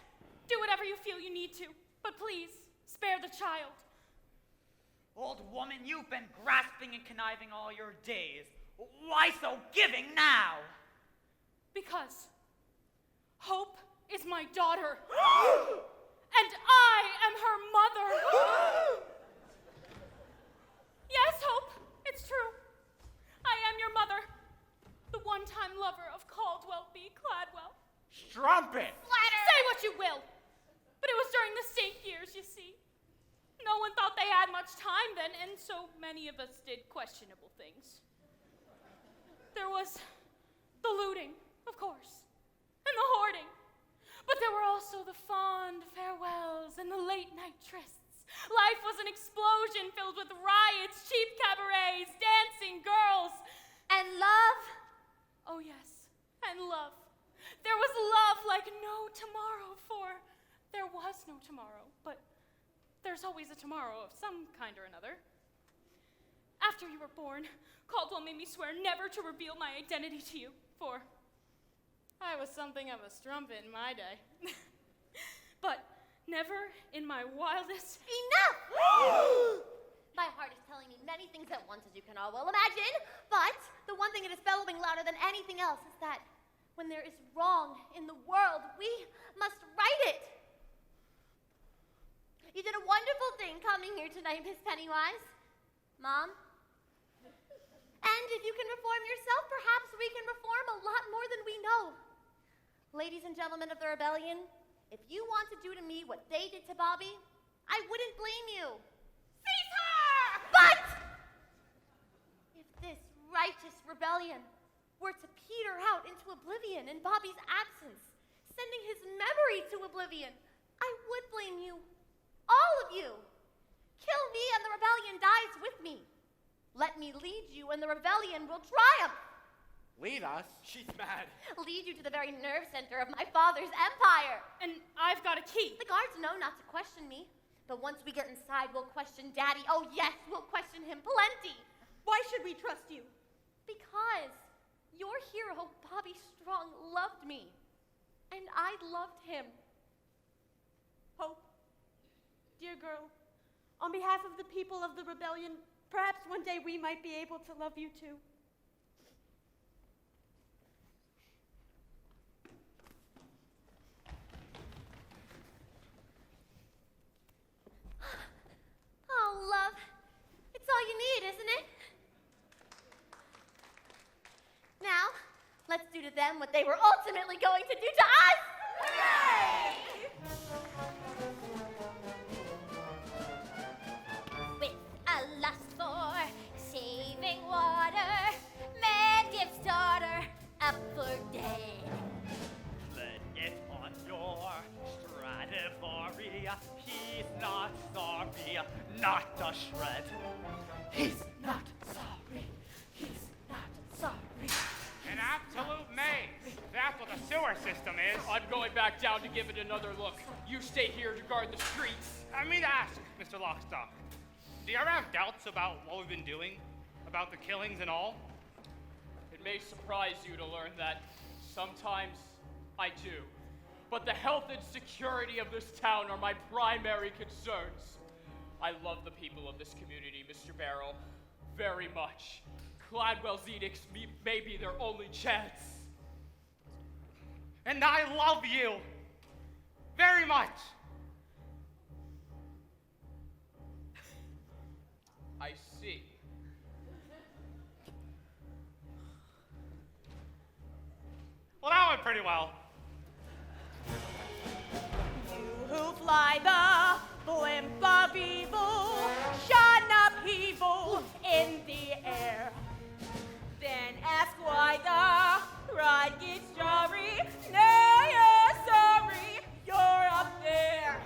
do whatever you feel you need to, but please, spare the child. Old woman, you've been grasping and conniving all your days. Why so giving now? Because Hope is my daughter. And I am her mother. Yes, Hope, it's true. I am your mother, the one-time lover of Caldwell B. Cladwell. Strumpet! Say what you will, but it was during the stink years, you see. No one thought they had much time then, and so many of us did questionable things. There was the looting, of course, and the hoarding. But there were also the fond farewells and the late-night trysts. Life was an explosion filled with riots, cheap cabarets, dancing girls. And love? Oh, yes, and love. There was love like no tomorrow, for there was no tomorrow, but there's always a tomorrow of some kind or another. After you were born, Caldwell made me swear never to reveal my identity to you, for I was something of a strumpet in my day. But Never in my wildest... Enough! My heart is telling me many things at once, as you can all well imagine, but the one thing that is bellowing louder than anything else is that when there is wrong in the world, we must right it. You did a wonderful thing coming here tonight, Miss Pennywise. Mom? And if you can reform yourself, perhaps we can reform a lot more than we know. Ladies and gentlemen of the rebellion, if you want to do to me what they did to Bobby, I wouldn't blame you. Caesar! But if this righteous rebellion were to peter out into oblivion in Bobby's absence, sending his memory to oblivion, I would blame you. All of you. Kill me and the rebellion dies with me. Let me lead you and the rebellion will triumph. Lead us? She's mad. Lead you to the very nerve center of my father's empire. And I've got a key. The guards know not to question me. But once we get inside, we'll question Daddy. Oh yes, we'll question him plenty. Why should we trust you? Because your hero, Bobby Strong, loved me. And I loved him. Hope, dear girl, on behalf of the people of the rebellion, perhaps one day we might be able to love you too. Oh, love. It's all you need, isn't it? Now, let's do to them what they were ultimately going to do to us! Hooray! With a lust for saving water, man gives daughter up for dead. Let it on your Stradivari. He's not sorry, not a shred. He's not sorry. He's not sorry. An absolute maze. That's what the sewer system is. I'm going back down to give it another look. You stay here to guard the streets. I mean to ask, Mr. Lockstock, do you ever have doubts about what we've been doing? About the killings and all? It may surprise you to learn that sometimes I do. But the health and security of this town are my primary concerns. I love the people of this community, Mr. Barrel, very much. Cladwell's edicts may be their only chance. And I love you very much. I see. Well, that went pretty well. You who fly the blimp of evil, shun upheaval in the air. Then ask why the ride gets jarry. Now you're sorry, you're up there.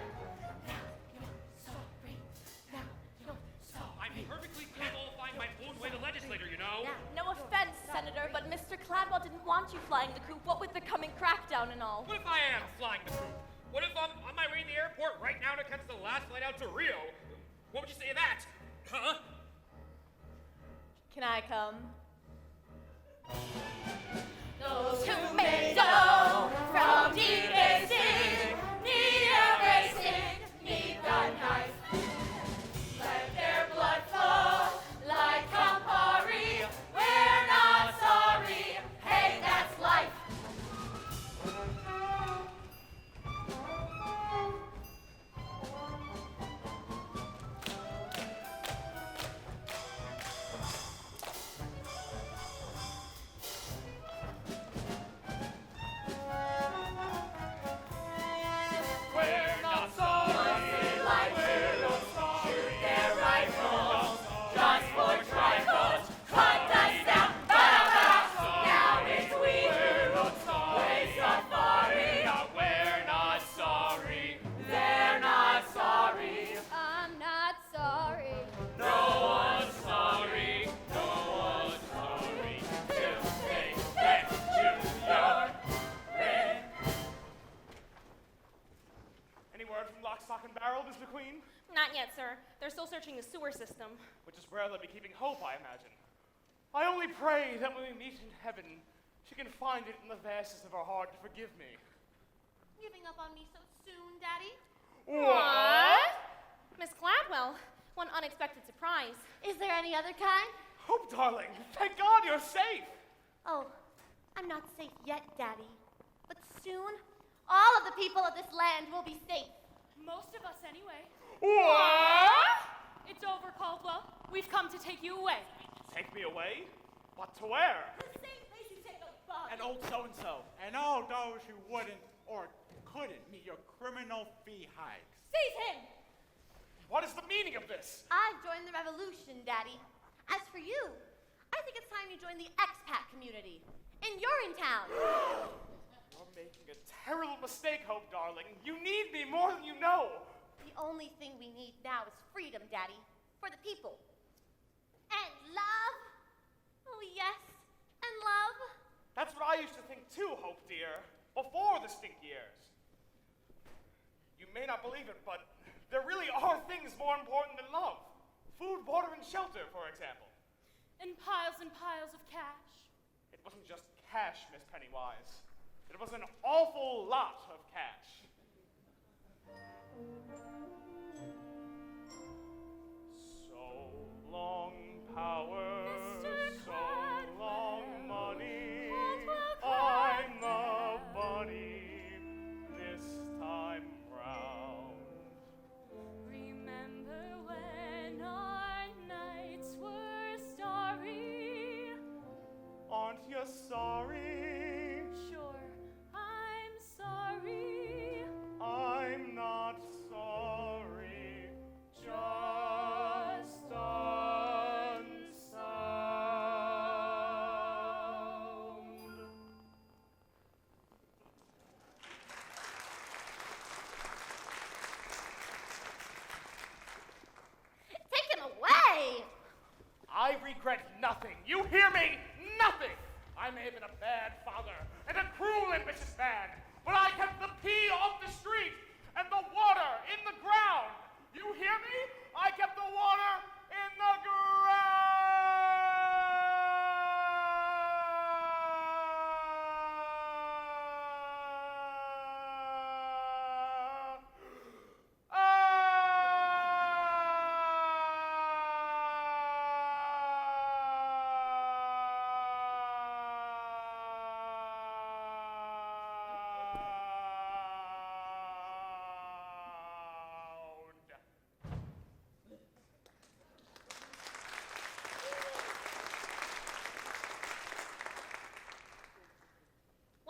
I'm perfectly capable of finding my own way to legislator, you know? No offense, Senator, but Mr. Cladwell didn't want you flying the coop, what with the coming crackdown and all. What if I am flying the coop? What if I'm on my way to the airport right now to catch the last flight out to Rio? What would you say to that? Huh? Can I come? Those who may know from defacing, need erasing, need the knife. Let their blood flow like Campari. We're not sorry. Hey, that's life. We're not sorry. Like we're not sorry. Shoot their rifles just for trifles. Hunt us down. Now it's we. We're not sorry. Safari. We're not sorry. They're not sorry. I'm not sorry. No one's sorry. No one's sorry. To take them to your bed. Any word from Lock, Stock, and Barrel, Miss McQueen? Not yet, sir. They're still searching the sewer system. Which is where they'll be keeping hope, I imagine. I only pray that when we meet in heaven, she can find it in the vastness of her heart to forgive me. Giving up on me so soon, Daddy? What? Miss Cladwell, one unexpected surprise. Is there any other kind? Hope, darling, thank God you're safe. Oh, I'm not safe yet, Daddy. But soon, all of the people of this land will be safe. Most of us, anyway. What? It's over, Caldwell. We've come to take you away. Take me away? But to where? The same place you take a bug. And old so-and-so. And all those who wouldn't or couldn't meet your criminal fee hikes. Seize him! What is the meaning of this? I've joined the revolution, Daddy. As for you, I think it's time you join the expat community in UrineTown. You're making a terrible mistake, Hope, darling. You need me more than you know. The only thing we need now is freedom, Daddy, for the people. And love? Oh, yes, and love. That's what I used to think too, Hope, dear, before the stinky years. You may not believe it, but there really are things more important than love. Food, water, and shelter, for example. And piles of cash. It wasn't just cash, Miss Pennywise. It was an awful lot of cash. So long power, so long money. I'm a bunny this time round. Remember when our nights were starry? Aren't you sorry? Sure, I'm sorry. I'm not sorry, just unsound. Take him away! I regret nothing. You hear me? Nothing! I may have been a bad father and a cruel, ambitious man, but I kept the pee off the street and the water in the ground. You hear me? I kept the water in the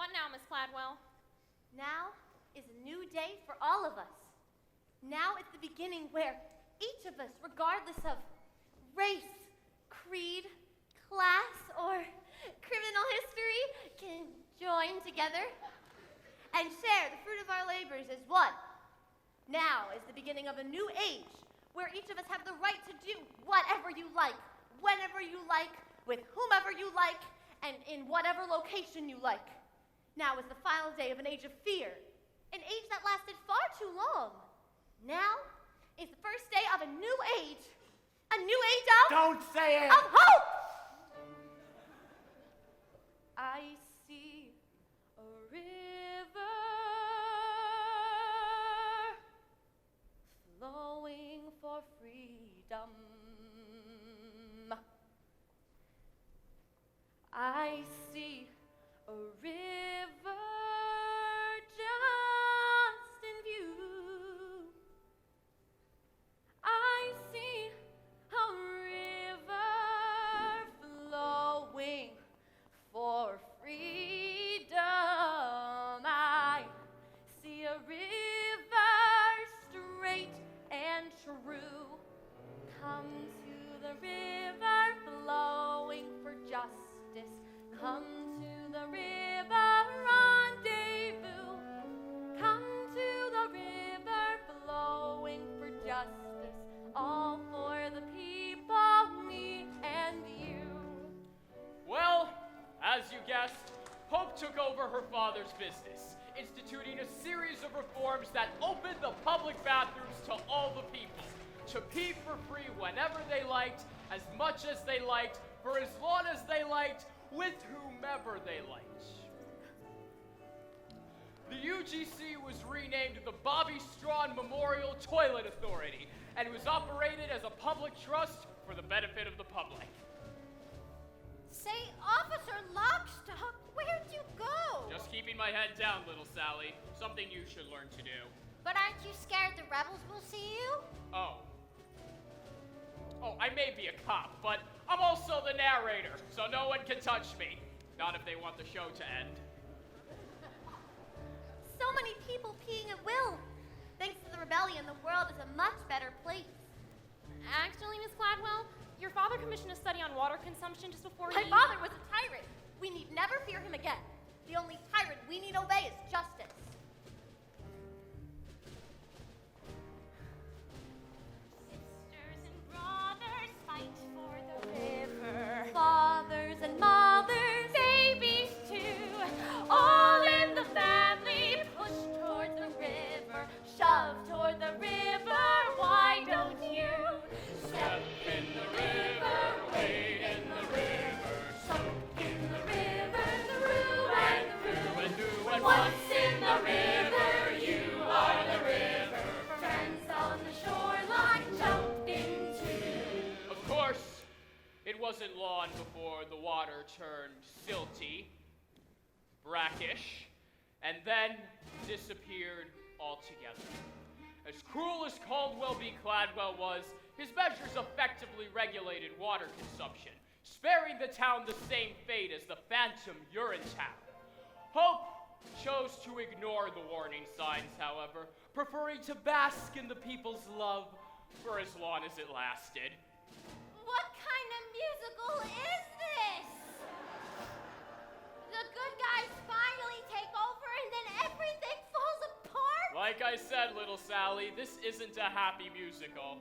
What now, Miss Cladwell? Now is a new day for all of us. Now is the beginning where each of us, regardless of race, creed, class, or criminal history, can join together and share the fruit of our labors as one. Now is the beginning of a new age where each of us have the right to do whatever you like, whenever you like, with whomever you like, and in whatever location you like. Now is the final day of an age of fear, an age that lasted far too long. Now is the first day of a new age of... Don't say it! Of hope! I see a river flowing for freedom. I see a river just in view. I see a river flowing for freedom. I see a river straight and true. Come to the river flowing for justice. Come to the river rendezvous. Come to the river flowing for justice. All for the people, me and you. Well, as you guessed, Hope took over her father's business, instituting a series of reforms that opened the public bathrooms to all the people, to pee for free whenever they liked, as much as they liked, for as long as they liked, with whomever they liked. the UGC was renamed the Bobby Strawn Memorial Toilet Authority and was operated as a public trust for the benefit of the public. Say, Officer Lockstock, where'd you go? Just keeping my head down, little Sally. Something you should learn to do. But aren't you scared the rebels will see you? Oh, I may be a cop, but I'm also the narrator, so no one can touch me. Not if they want the show to end. So many people peeing at will. Thanks to the rebellion, the world is a much better place. Actually, Miss Cladwell, your father commissioned a study on water consumption just before My father was a tyrant. We need never fear him again. The only tyrant we need obey is justice. Sisters and brothers fight for the river. Fathers and mothers, Babies too, all in the family. Push toward the river, shove toward the river. Why don't you step in the river, wade in the river, soak in the river, through and through and once in the river, you are the river. Friends on the shoreline jump into. Of course, it wasn't long before the water turned silty, brackish, and then disappeared altogether. As cruel as Caldwell B. Cladwell was, his measures effectively regulated water consumption, sparing the town the same fate as the phantom UrineTown. Hope chose to ignore the warning signs, however, preferring to bask in the people's love for as long as it lasted. What kind of musical is this? The good guys finally take over and then everything falls apart? Like I said, little Sally, this isn't a happy musical.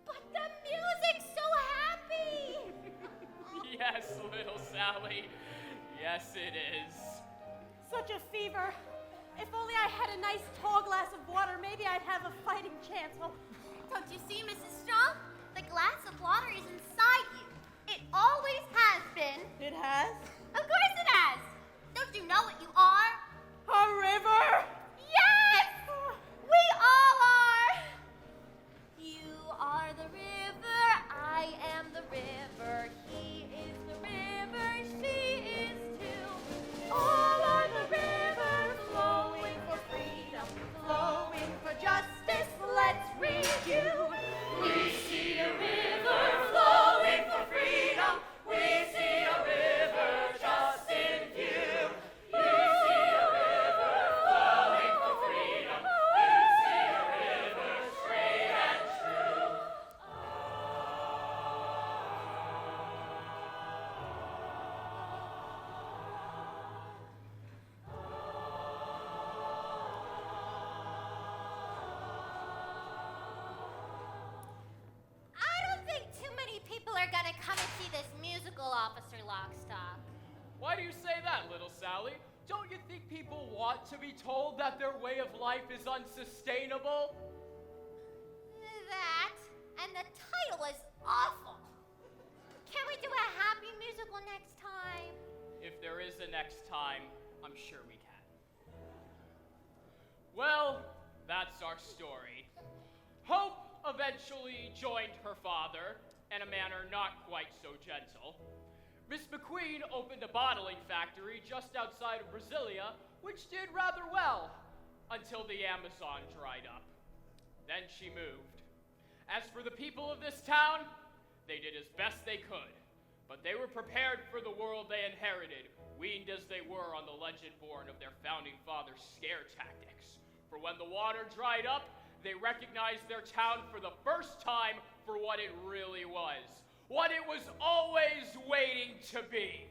But the music's so happy! Yes, little Sally. Yes, it is. Such a fever. If only I had a nice tall glass of water, maybe I'd have a fighting chance. Well, don't you see, Mrs. Strong? The glass of water is inside you. It always has been. It has? Of course it has. Don't you know what you are? A river? Yes! We all are. You are the river. I am the river. He is the river. She is too. All are the river, flowing for freedom, flowing for justice. Let's read you. We see a river flowing for freedom. We see a river just in view. You see a river flowing for freedom. You see a river straight and true. I don't think too many people are gonna come and see this musical, Officer Lockstock. Why do you say that, little Sally? Don't you think people want to be told that their way of life is unsustainable? That, and the title is awful. Can we do a happy musical next time? If there is a next time, I'm sure we can. Well, that's our story. Hope eventually joined her father in a manner not quite so gentle. Miss McQueen opened a bottling factory just outside of Brasilia, which did rather well until the Amazon dried up. Then she moved. As for the people of this town, they did as best they could, but they were prepared for the world they inherited, weaned as they were on the legend born of their founding fathers' scare tactics. For when the water dried up, they recognized their town for the first time for what it really was, what it was always waiting to be.